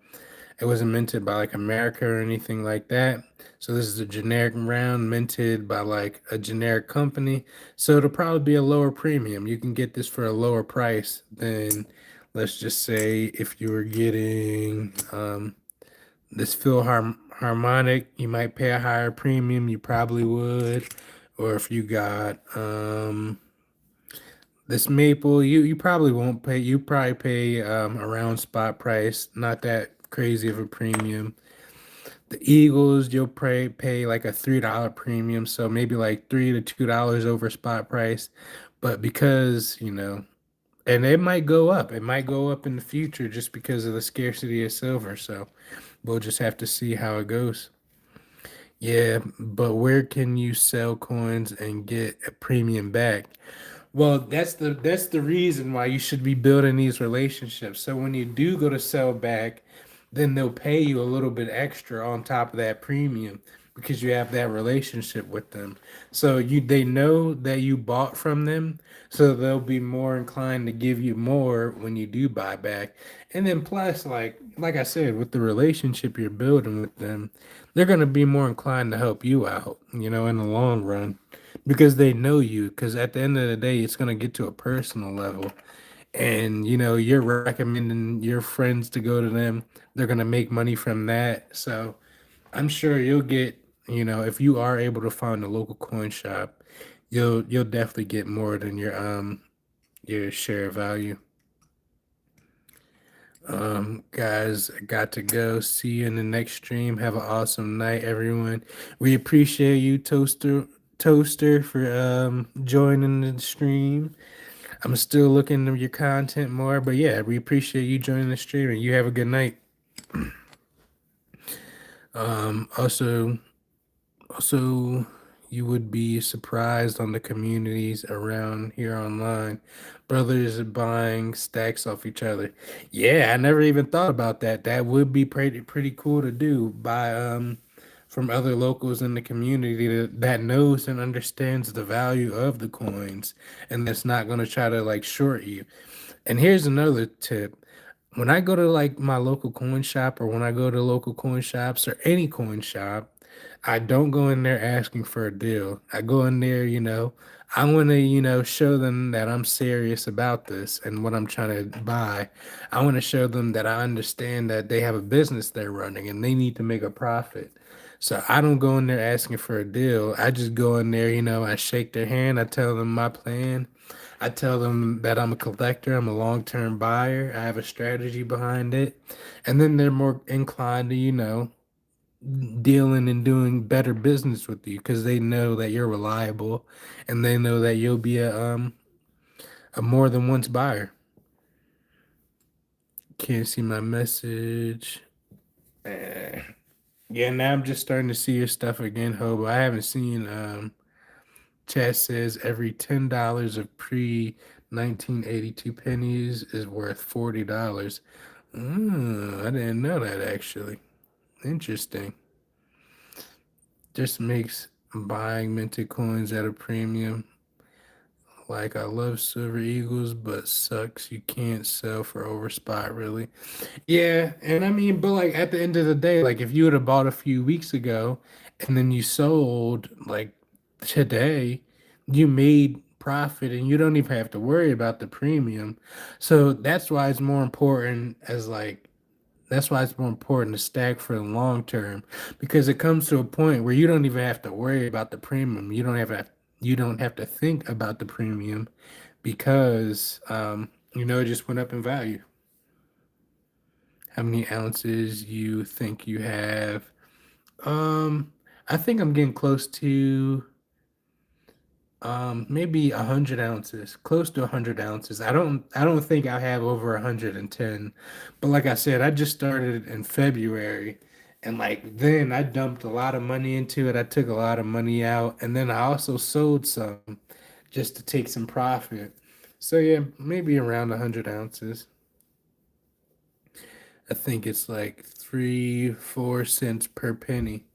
wasn't minted by like America or anything like that. So this is a generic round minted by like a generic company. So it'll probably be a lower premium. You can get this for a lower price than, let's just say, if you were getting this Harmonic, you might pay a higher premium. You probably would. Or if you got this Maple, you probably won't pay. You probably pay around spot price, not that crazy of a premium. The Eagles, you'll pay like a $3 premium, so maybe like $3 to $2 over spot price. But because, and it might go up. It might go up in the future just because of the scarcity of silver. So we'll just have to see how it goes. Yeah, but where can you sell coins and get a premium back? Well, that's the reason why you should be building these relationships. So when you do go to sell back, then they'll pay you a little bit extra on top of that premium because you have that relationship with them. So they know that you bought from them, so they'll be more inclined to give you more when you do buy back. And then plus like I said, with the relationship you're building with them, they're going to be more inclined to help you out, in the long run because they know you. Because at the end of the day, it's going to get to a personal level. And, you're recommending your friends to go to them. They're going to make money from that. So I'm sure you'll get, if you are able to find a local coin shop, you'll definitely get more than your share value. Guys, I got to go. See you in the next stream. Have an awesome night, everyone. We appreciate you, Toaster, for joining the stream. I'm still looking at your content more, but yeah, we appreciate you joining the stream and you have a good night. Also, you would be surprised on the communities around here online. Brothers are buying stacks off each other. Yeah, I never even thought about that. That would be pretty cool to do. Buy from other locals in the community that knows and understands the value of the coins and that's not going to try to like short you. And here's another tip. When I go to like my local coin shop or when I go to local coin shops or any coin shop, I don't go in there asking for a deal. I go in there, I want to, show them that I'm serious about this and what I'm trying to buy. I want to show them that I understand that they have a business they're running and they need to make a profit. So I don't go in there asking for a deal. I just go in there, I shake their hand, I tell them my plan. I tell them that I'm a collector, I'm a long-term buyer, I have a strategy behind it. And then they're more inclined to, dealing and doing better business with you because they know that you're reliable and they know that you'll be a more than once buyer. Can't see my message. Eh. Yeah, now I'm just starting to see your stuff again, Hobo. I haven't seen chat says every $10 of pre 1982 pennies is worth $40. I didn't know that actually. Interesting. Just makes buying minted coins at a premium. Like I love Silver Eagles, but sucks you can't sell for over spot really. Yeah, and I mean, but like at the end of the day, like if you would have bought a few weeks ago and then you sold like today, you made profit and you don't even have to worry about the premium. So that's why it's more important to stack for the long term because it comes to a point where you don't even have to worry about the premium. You don't have to think about the premium because it just went up in value. how many ounces you think you have. Um, I think I'm getting close to maybe 100 ounces, close to 100 ounces. I don't think I have over 110, but like I said, I just started in February, and like then I dumped a lot of money into it. I took a lot of money out, and then I also sold some just to take some profit. So yeah, maybe around 100 ounces. I think it's like 3, 4 cents per penny.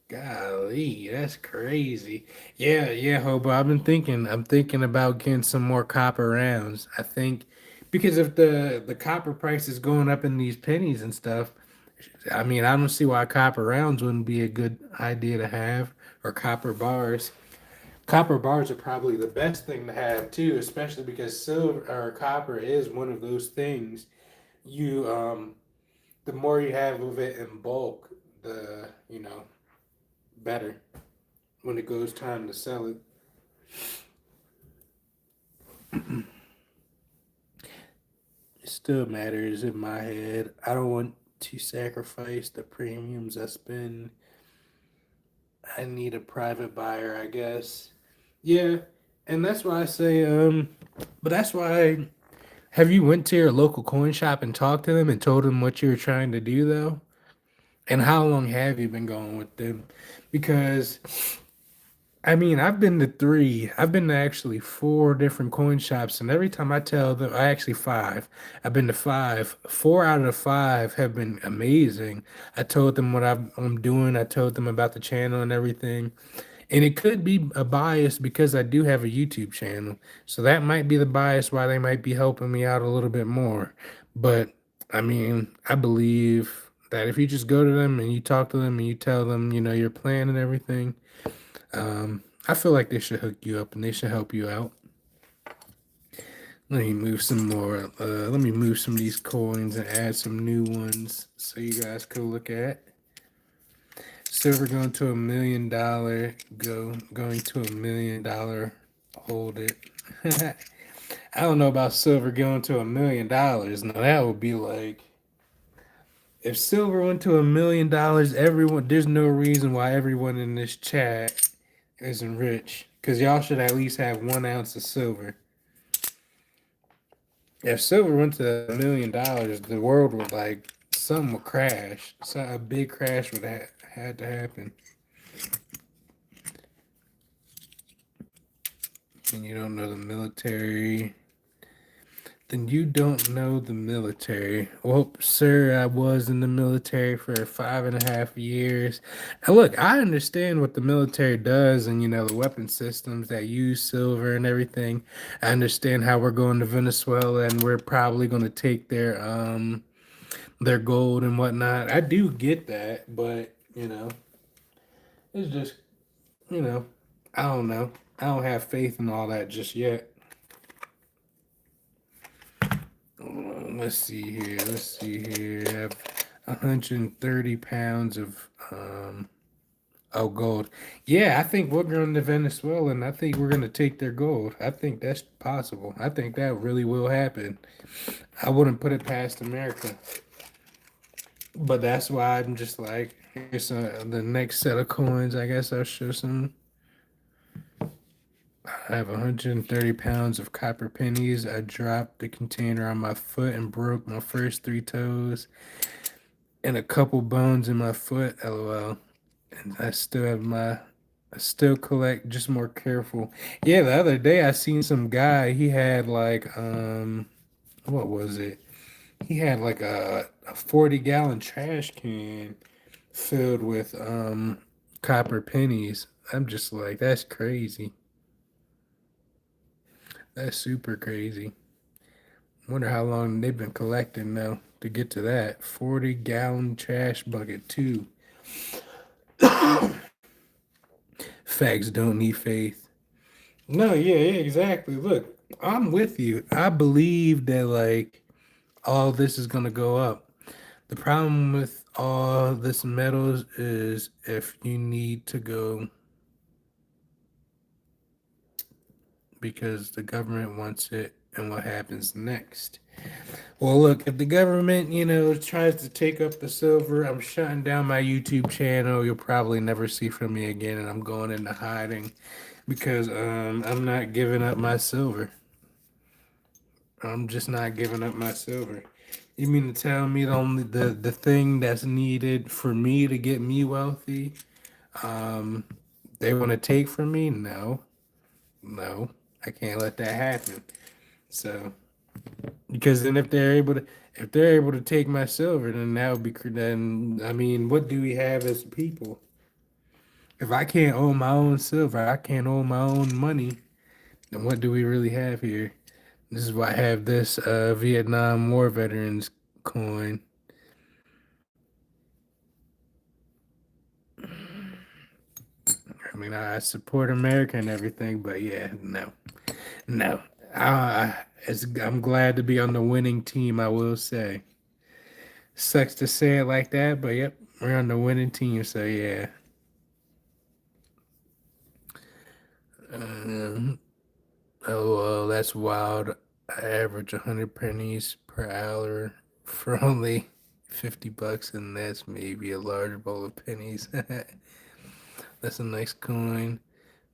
Golly, that's crazy. Yeah, yeah, Hobo. I'm thinking about getting some more copper rounds. I think because if the copper price is going up in these pennies and stuff, I mean, I don't see why copper rounds wouldn't be a good idea to have, or copper bars. Copper bars are probably the best thing to have too, especially because silver or copper is one of those things. You the more you have of it in bulk, the better when it goes time to sell it. It still matters in my head. I don't want to sacrifice the premiums I spend. I need a private buyer, I guess. Yeah, and that's why I say, but that's why. Have you went to your local coin shop and talked to them and told them what you were trying to do though? And how long have you been going with them? Because I mean, I've been to three. I've been to actually four different coin shops, and every time I tell them, I actually five. I've been to five. Four out of the five have been amazing. I told them what I'm doing. I told them about the channel and everything. And it could be a bias because I do have a YouTube channel. So that might be the bias why they might be helping me out a little bit more. But I mean, I believe that if you just go to them and you talk to them and you tell them, your plan and everything, I feel like they should hook you up and they should help you out. Let me move some more. Let me move some of these coins and add some new ones so you guys can look at. Silver going to $1 million. Going to $1 million. Hold it. I don't know about silver going to $1 million. Now that would be like if silver went to $1 million. Everyone, there's no reason why everyone in this chat isn't rich. Cause y'all should at least have 1 ounce of silver. If silver went to $1 million, the world would like something would crash. So a big crash would had to happen. And you don't know the military. Then you don't know the military. Well, sir, I was in the military for 5.5 years. And look, I understand what the military does and, the weapon systems that use silver and everything. I understand how we're going to Venezuela and we're probably going to take their gold and whatnot. I do get that, but, it's just, you know, I don't know. I don't have faith in all that just yet. Let's see here. Let's see here. I have 130 pounds of gold. Yeah, I think we're going to Venezuela and I think we're going to take their gold. I think that's possible. I think that really will happen. I wouldn't put it past America. But that's why I'm just like, here's the next set of coins. I guess I'll show some. I have 130 pounds of copper pennies. I dropped the container on my foot and broke my first three toes and a couple bones in my foot. LOL. And I still collect, just more careful. Yeah, the other day I seen some guy. He had like, what was it? He had like a 40-gallon trash can filled with copper pennies. I'm just like, that's crazy. That's super crazy. Wonder how long they've been collecting now to get to that 40-gallon trash bucket too. Facts don't need faith. No, yeah, exactly. Look, I'm with you. I believe that like all this is gonna go up. The problem with all this metals is if you need to go because the government wants it and what happens next. Well, look, if the government, tries to take up the silver, I'm shutting down my YouTube channel. You'll probably never see from me again, and I'm going into hiding because I'm not giving up my silver. I'm just not giving up my silver. You mean to tell me the thing that's needed for me to get me wealthy, um, they want to take from me? No, no, I can't let that happen. So because then if they're able to take my silver, then that would be then I mean, what do we have as people? If I can't own my own silver, I can't own my own money. Then what do we really have here? This is why I have this Vietnam War veterans coin. I mean, I support America and everything, but yeah, no, no. I'm glad to be on the winning team. I will say, sucks to say it like that, but yep, we're on the winning team. So yeah. Um, oh well, that's wild. I average 100 pennies per hour for only $50, and that's maybe a large bowl of pennies. That's a nice coin.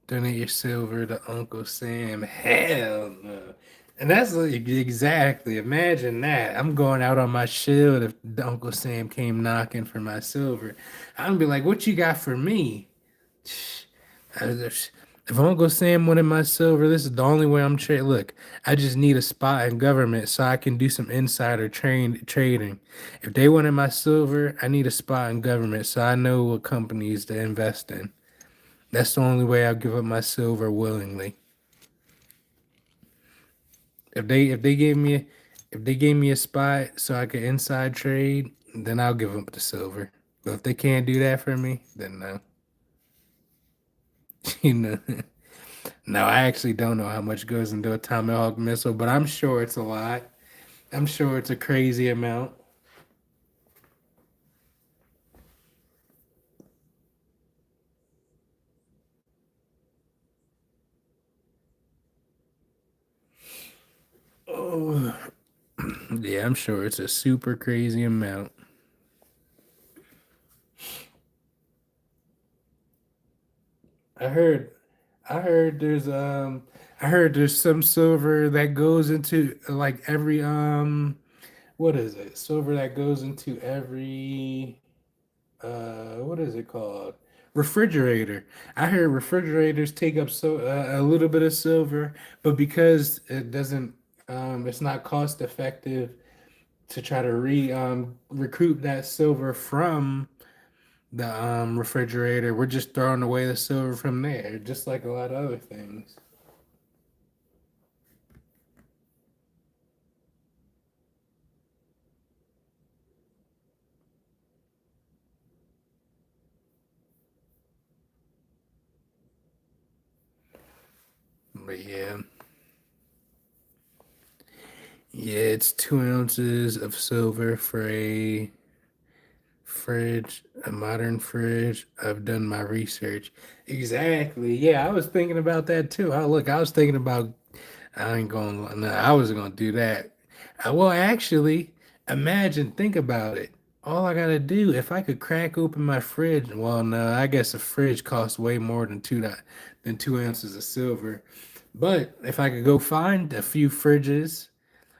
Donate your silver to Uncle Sam. Hell no. And that's exactly. Imagine that. I'm going out on my shield if Uncle Sam came knocking for my silver. I'm gonna be like, "What you got for me?" If Uncle Sam wanted my silver, this is the only way I'm trading. Look, I just need a spot in government so I can do some insider trading. If they wanted my silver, I need a spot in government so I know what companies to invest in. That's the only way I'll give up my silver willingly. If they gave me a spot so I could inside trade, then I'll give up the silver. But if they can't do that for me, then no. You know, no, I actually don't know how much goes into a Tomahawk missile, but I'm sure it's a lot. I'm sure it's a crazy amount. Oh, yeah, I'm sure it's a super crazy amount. I heard, I heard there's some silver that goes into like every what is it? Silver that goes into every what is it called? Refrigerator. I heard refrigerators take up a little bit of silver, but because it's not cost effective to try to recoup that silver from the refrigerator. We're just throwing away the silver from there, just like a lot of other things. But yeah, yeah, it's 2 ounces of silver for a fridge, a modern fridge. I've done my research. Exactly. Yeah, I was thinking about that too. I was thinking about. I ain't going. No, I wasn't gonna do that. Well, actually, think about it. All I gotta do, if I could crack open my fridge. Well, no, I guess a fridge costs way more than 2 ounces of silver. But if I could go find a few fridges,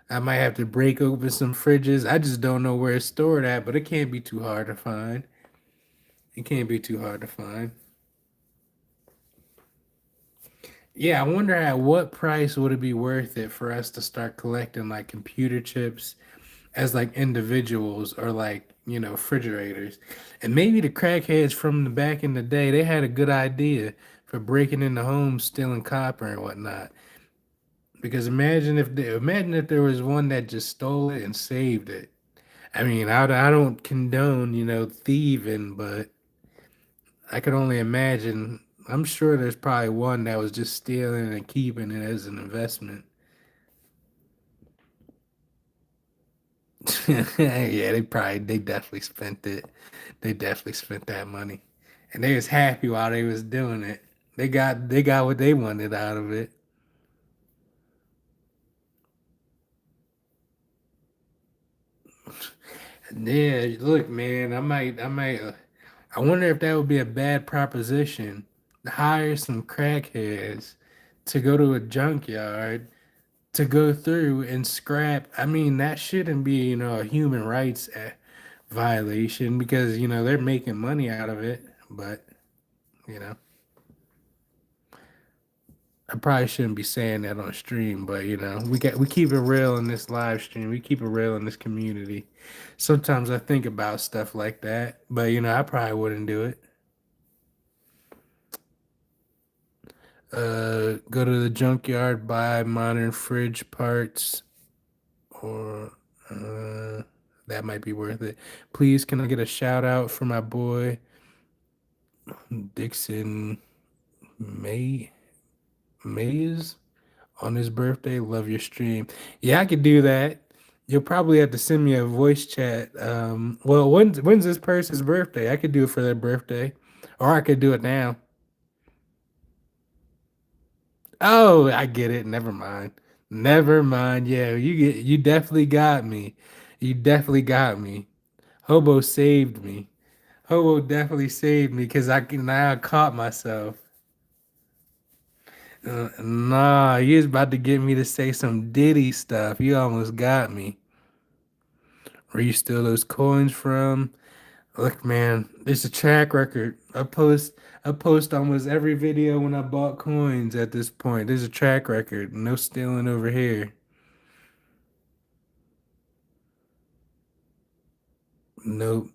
I might have to break open some fridges. I just don't know where it's stored at, but it can't be too hard to find. It can't be too hard to find. Yeah, I wonder at what price would it be worth it for us to start collecting like computer chips as like individuals or like, refrigerators. And maybe the crackheads from the back in the day, they had a good idea for breaking into homes, stealing copper and whatnot. Because imagine if there was one that just stole it and saved it. I mean, I don't condone, thieving, but I could only imagine. I'm sure there's probably one that was just stealing and keeping it as an investment. Yeah, they definitely spent it. They definitely spent that money, and they was happy while they was doing it. They got what they wanted out of it. Yeah, look, man, I wonder if that would be a bad proposition to hire some crackheads to go to a junkyard to go through and scrap. I mean, that shouldn't be, a human rights violation because, they're making money out of it. But, you know, I probably shouldn't be saying that on stream, but we keep it real in this live stream. We keep it real in this community. Sometimes I think about stuff like that, but I probably wouldn't do it. Go to the junkyard, buy modern fridge parts, or that might be worth it. Please, can I get a shout out for my boy Dixon May Mays on his birthday? Love your stream. Yeah, I could do that. You'll probably have to send me a voice chat. Well, when's this person's birthday? I could do it for their birthday, or I could do it now. Oh, I get it. Never mind. Never mind. Yeah, you definitely got me. You definitely got me. Hobo saved me. Hobo definitely saved me because I can now caught myself. Nah, you was about to get me to say some Diddy stuff. You almost got me. Where you steal those coins from? Look, man, there's a track record. I post almost every video when I bought coins at this point. There's a track record. No stealing over here. Nope.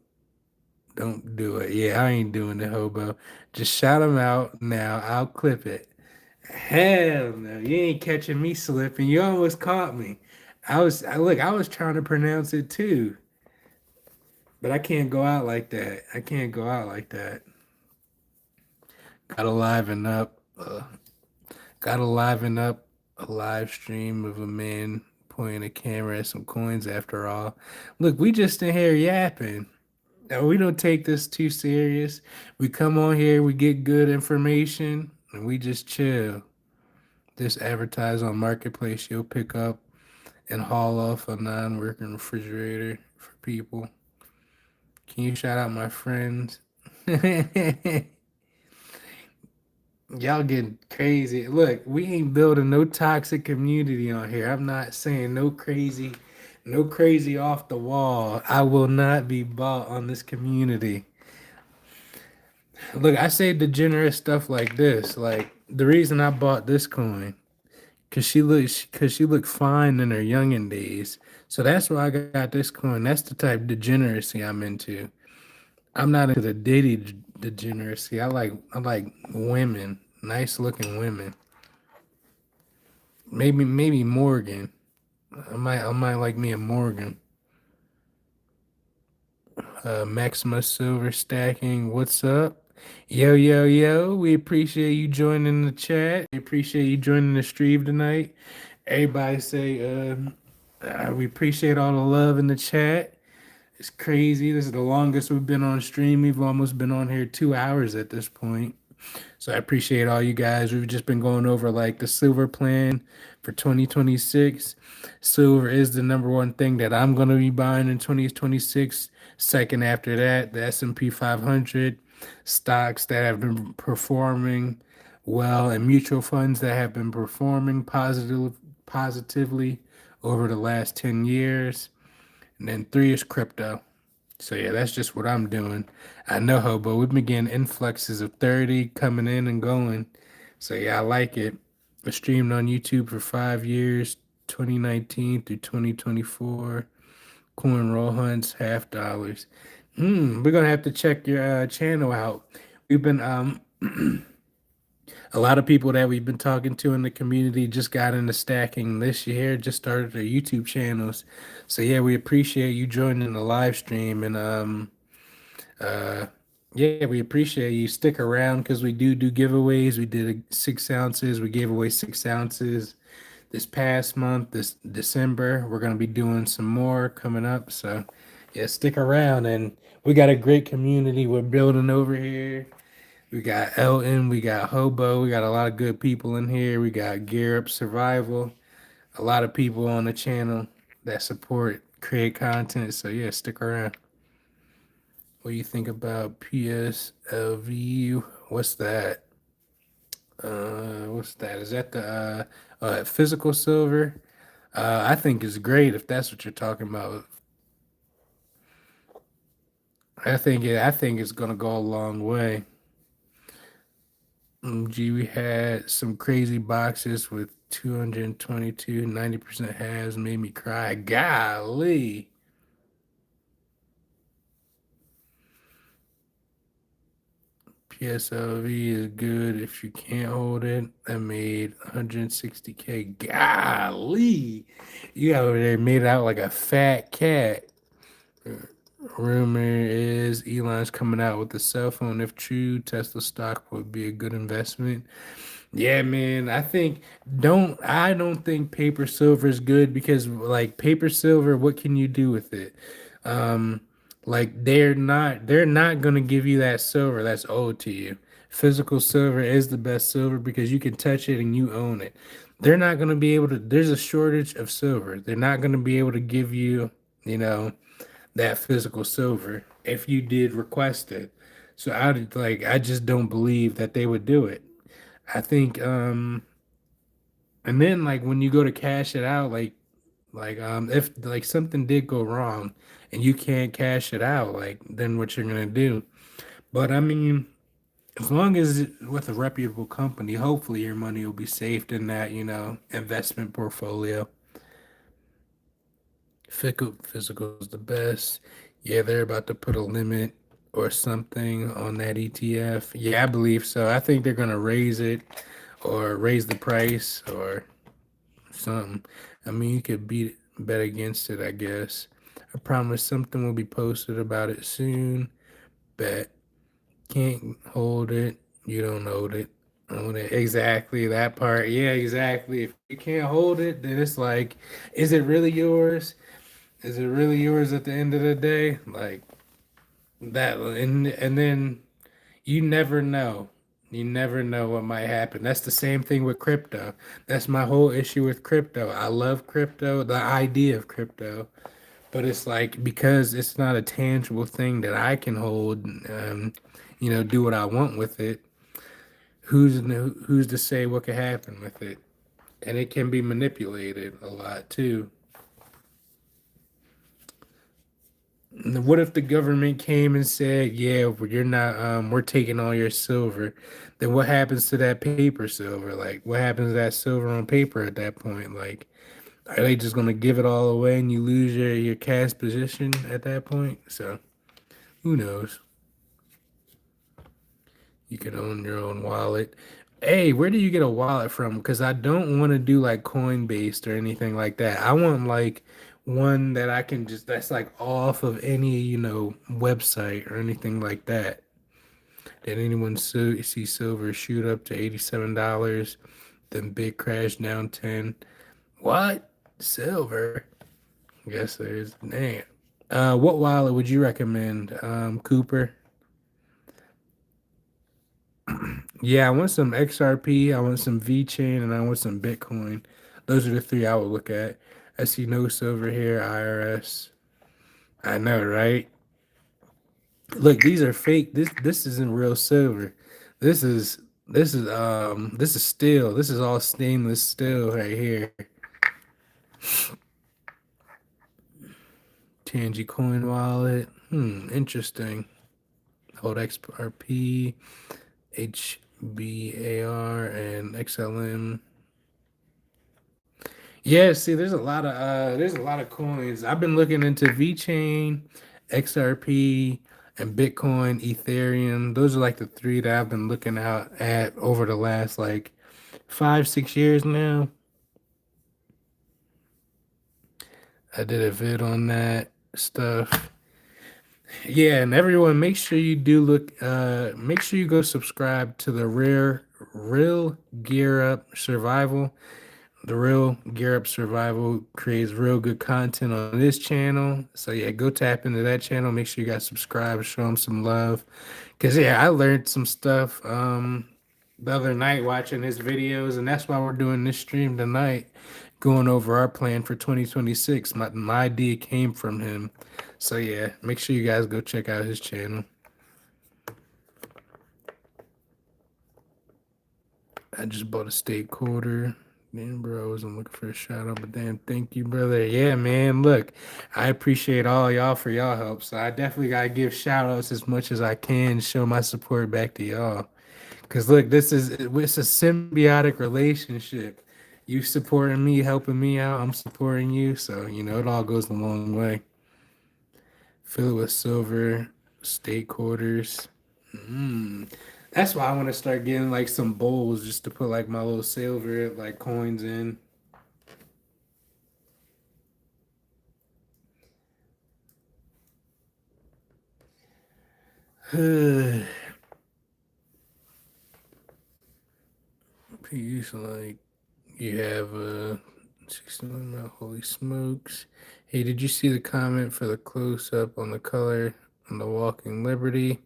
Don't do it. Yeah, I ain't doing the hobo. Just shout him out now. I'll clip it. Hell no, you ain't catching me slipping. You almost caught me. I was trying to pronounce it too, but I can't go out like that. I can't go out like that. Gotta liven up. Gotta liven up a live stream of a man pointing a camera at some coins. After all, look, we just in here yapping. No, we don't take this too serious. We come on here, we get good information, and we just chill. Just advertise on Marketplace. You'll pick up and haul off a non-working refrigerator for people. Can you shout out my friends? Y'all getting crazy. Look, we ain't building no toxic community on here. I'm not saying no crazy off the wall. I will not be bought on this community. Look, I say degenerate stuff like this. Like the reason I bought this coin, cause she looked fine in her youngin' days. So that's why I got this coin. That's the type of degeneracy I'm into. I'm not into the degeneracy. I like women, nice looking women. Maybe Morgan. I might like me a Morgan. Maximus Silver stacking. What's up? Yo, yo, yo. We appreciate you joining the chat. We appreciate you joining the stream tonight. Everybody say, we appreciate all the love in the chat. It's crazy. This is the longest we've been on stream. We've almost been on here 2 hours at this point. So I appreciate all you guys. We've just been going over like the silver plan for 2026. Silver is the number one thing that I'm going to be buying in 2026. Second after that, the S&P 500, stocks that have been performing well, and mutual funds that have been performing positively over the last 10 years. And then three is crypto. So yeah, that's just what I'm doing. I know, Hobo. We've been getting influxes of 30 coming in and going. So yeah, I like it. I streamed on YouTube for 5 years, 2019 through 2024. Coin roll hunts, $half. We're gonna have to check your channel out. We've been a lot of people that we've been talking to in the community just got into stacking this year, just started their YouTube channels. So yeah, we appreciate you joining the live stream and uh yeah, we appreciate you. Stick around because we do giveaways. We did 6 ounces. We gave away 6 ounces this past month, this December. We're gonna be doing some more coming up. So yeah, stick around and we got a great community we're building over here. We got Elton, we got Hobo, we got a lot of good people in here. We got Gear Up Survival, a lot of people on the channel that support create content. So yeah, stick around. What do you think about PSLV? What's that? What's that? Is that the physical silver? I think it's great if that's what you're talking about. I think it's gonna go a long way. Gee, we had some crazy boxes with 222, 90% has made me cry. Golly. PSLV is good if you can't hold it. I made 160K. Golly. You over there made out like a fat cat. Rumor is Elon's coming out with a cell phone. If true, Tesla stock would be a good investment. Yeah, man. I don't think paper silver is good because like paper silver, what can you do with it? Um like they're not gonna give you that silver that's owed to you. Physical silver is the best silver because you can touch it and you own it. They're not gonna be able to, there's a shortage of silver. They're not gonna be able to give you, you know, that physical silver if you did request it. So I just don't believe that they would do it. I think and then like when you go to cash it out, if like something did go wrong and you can't cash it out, like then what you're gonna do. But I mean, as long as it's with a reputable company, hopefully your money will be saved in that, investment portfolio. Physical is the best. Yeah, they're about to put a limit or something on that ETF. Yeah, I believe so. I think they're gonna raise it or raise the price or something. I mean, you could bet against it, I guess. I promise something will be posted about it soon. Bet. Can't hold it. You don't hold it. Own it. Exactly that part. Yeah, exactly. If you can't hold it, then it's like, is it really yours? Is it really yours at the end of the day? Like that, and then you never know. You never know what might happen. That's the same thing with crypto. That's my whole issue with crypto. I love crypto, the idea of crypto, but it's like because it's not a tangible thing that I can hold, do what I want with it. Who's to say what could happen with it? And it can be manipulated a lot too. What if the government came and said, "Yeah, you're not. We're taking all your silver." Then what happens to that paper silver? Like, what happens to that silver on paper at that point? Like, are they just gonna give it all away and you lose your cash position at that point? So who knows? You could own your own wallet. Hey, where do you get a wallet from? Because I don't want to do like Coinbase or anything like that. I want like one that I can just, that's like off of any, website or anything like that. Did anyone see silver shoot up to $87? Then big crash down 10. What? Silver? Guess there's, damn. What wallet would you recommend, Cooper? Yeah, I want some XRP, I want some VChain, and I want some Bitcoin. Those are the three I would look at. I see no silver here, IRS. I know, right? Look, these are fake. This isn't real silver. This is this is steel. This is all stainless steel right here. Tangy coin wallet. Interesting. Hold XRP, HBAR, and XLM. Yeah, see, there's a lot of coins. I've been looking into VChain, XRP, and Bitcoin, Ethereum. Those are like the three that I've been looking out at over the last like 5, 6 years now. I did a vid on that stuff. Yeah, and everyone make sure you do make sure you go subscribe to the Real Gear Up Survival. The Real Gear Up Survival creates real good content on this channel. So yeah, go tap into that channel. Make sure you guys subscribe, show them some love. Cause yeah, I learned some stuff the other night watching his videos, and that's why we're doing this stream tonight. going over our plan for 2026. My idea came from him. So yeah, make sure you guys go check out his channel. I just bought a steak quarter. Man, bro, I wasn't looking for a shout out, but damn, thank you, brother. Yeah, man, look, I appreciate all y'all for y'all help. So I definitely gotta give shout outs as much as I can, show my support back to y'all. Cause look, it's a symbiotic relationship. You supporting me, helping me out, I'm supporting you. So, it all goes a long way. Fill it with silver, steak quarters. Mm. That's why I want to start getting like some bowls just to put like my little silver like coins in. Peace, like you have 61 mile holy smokes. Hey, did you see the comment for the close up on the color on the Walking Liberty?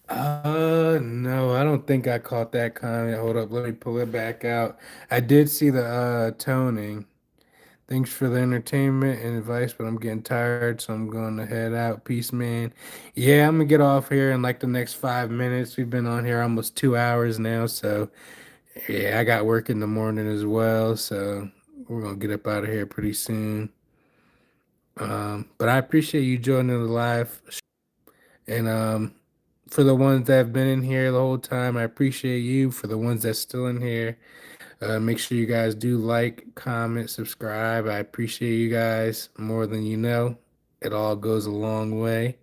No, I don't think I caught that comment. Hold up, let me pull it back out. I did see the toning. Thanks for the entertainment and advice, but I'm getting tired, so I'm going to head out. Peace, man. Yeah, I'm gonna get off here in like the next 5 minutes. We've been on here almost 2 hours now, so yeah, I got work in the morning as well, so we're gonna get up out of here pretty soon. But I appreciate you joining the live, and for the ones that have been in here the whole time, I appreciate you. For the ones that's still in here, make sure you guys do like, comment, subscribe. I appreciate you guys more than you know. It all goes a long way.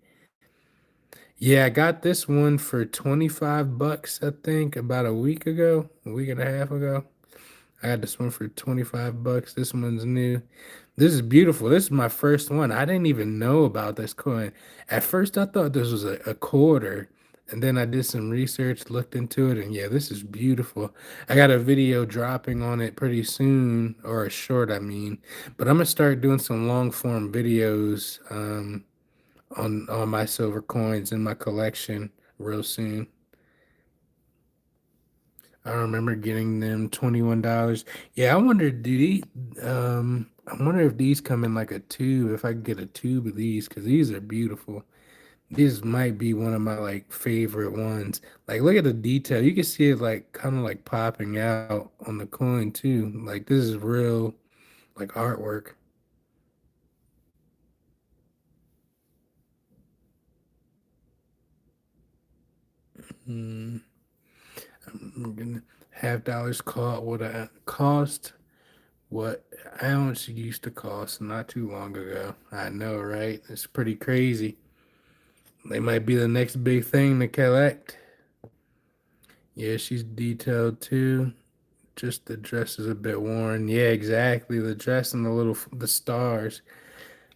Yeah, I got this one for 25 bucks, I think, about a week ago, a week and a half ago. I got this one for 25 bucks. This one's new. This is beautiful. This is my first one. I didn't even know about this coin. At first, I thought this was a quarter. And then I did some research, looked into it, and yeah, this is beautiful. I got a video dropping on it pretty soon, or a short, I mean. But I'm gonna start doing some long form videos on my silver coins in my collection real soon. I remember getting them $21. Yeah, I wonder, I wonder if these come in like a tube, if I could get a tube of these, because these are beautiful. These might be one of my like favorite ones. Like, look at the detail. You can see it like kind of like popping out on the coin too. Like, this is real like artwork. Mm, I'm gonna $50 caught what I cost. What ounce used to cost not too long ago. I know, right? It's pretty crazy. They might be the next big thing to collect. Yeah, she's detailed too. Just the dress is a bit worn. Yeah, exactly. The dress and the stars.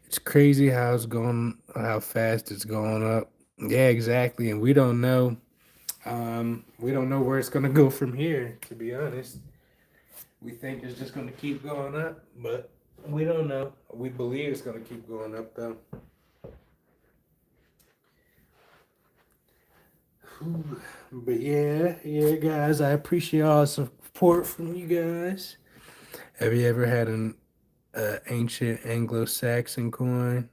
It's crazy how it's going, how fast it's going up. Yeah, exactly. And we don't know. We don't know where it's gonna go from here. To be honest, we think it's just gonna keep going up, but we don't know. We believe it's gonna keep going up though. But yeah, guys, I appreciate all the support from you guys. Have you ever had an ancient Anglo-Saxon coin?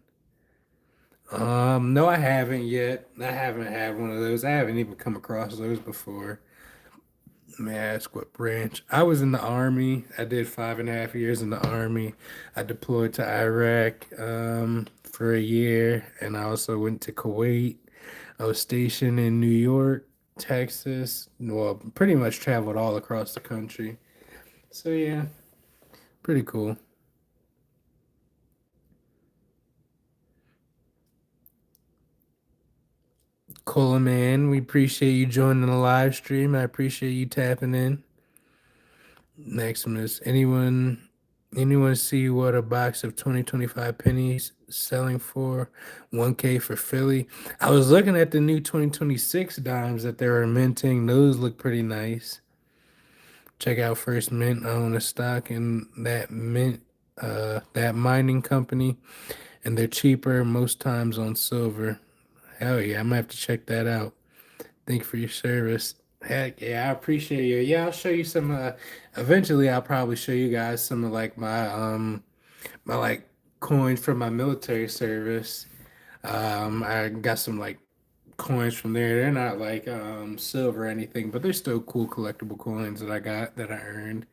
No, I haven't yet. I haven't had one of those. I haven't even come across those before. May I ask what branch? I was in the army. I did 5.5 years in the army. I deployed to Iraq for a year, and I also went to Kuwait. I was stationed in New York, Texas. Well, pretty much traveled all across the country. So yeah, pretty cool. Coleman, we appreciate you joining the live stream. I appreciate you tapping in. Maximus, anyone see what a box of 2025 pennies selling for? 1K for Philly. I was looking at the new 2026 dimes that they were minting. Those look pretty nice. Check out First Mint. I own a stock in that mint, that mining company, and they're cheaper most times on silver. Hell yeah, I'm gonna have to check that out. Thank you for your service. Heck yeah, I appreciate you. Yeah, I'll show you some. Eventually, I'll probably show you guys some of like my like coins from my military service. I got some like coins from there. They're not like silver or anything, but they're still cool collectible coins that I got that I earned.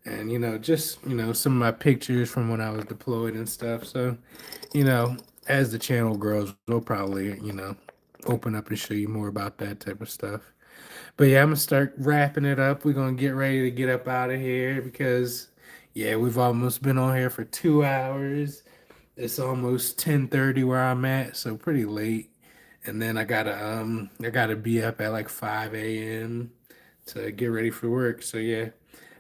And just some of my pictures from when I was deployed and stuff. So, you know, as the channel grows, we'll probably open up and show you more about that type of stuff. But yeah, I'm gonna start wrapping it up. We're gonna get ready to get up out of here because yeah, we've almost been on here for 2 hours. It's almost 10:30 where I'm at, so pretty late. And then I gotta be up at like 5 a.m. to get ready for work. So yeah,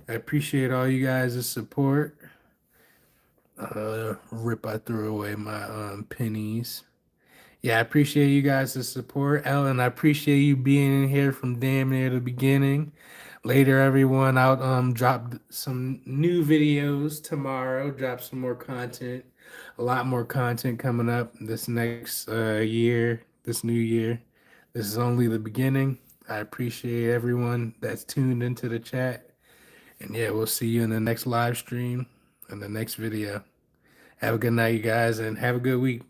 I appreciate all you guys' support. Rip, I threw away my pennies. Yeah, I appreciate you guys' support. Ellen, I appreciate you being in here from damn near the beginning. Later, everyone, I'll drop some new videos tomorrow, drop some more content, a lot more content coming up this next year, this new year. This is only the beginning. I appreciate everyone that's tuned into the chat. And yeah, we'll see you in the next live stream and the next video. Have a good night, you guys, and have a good week.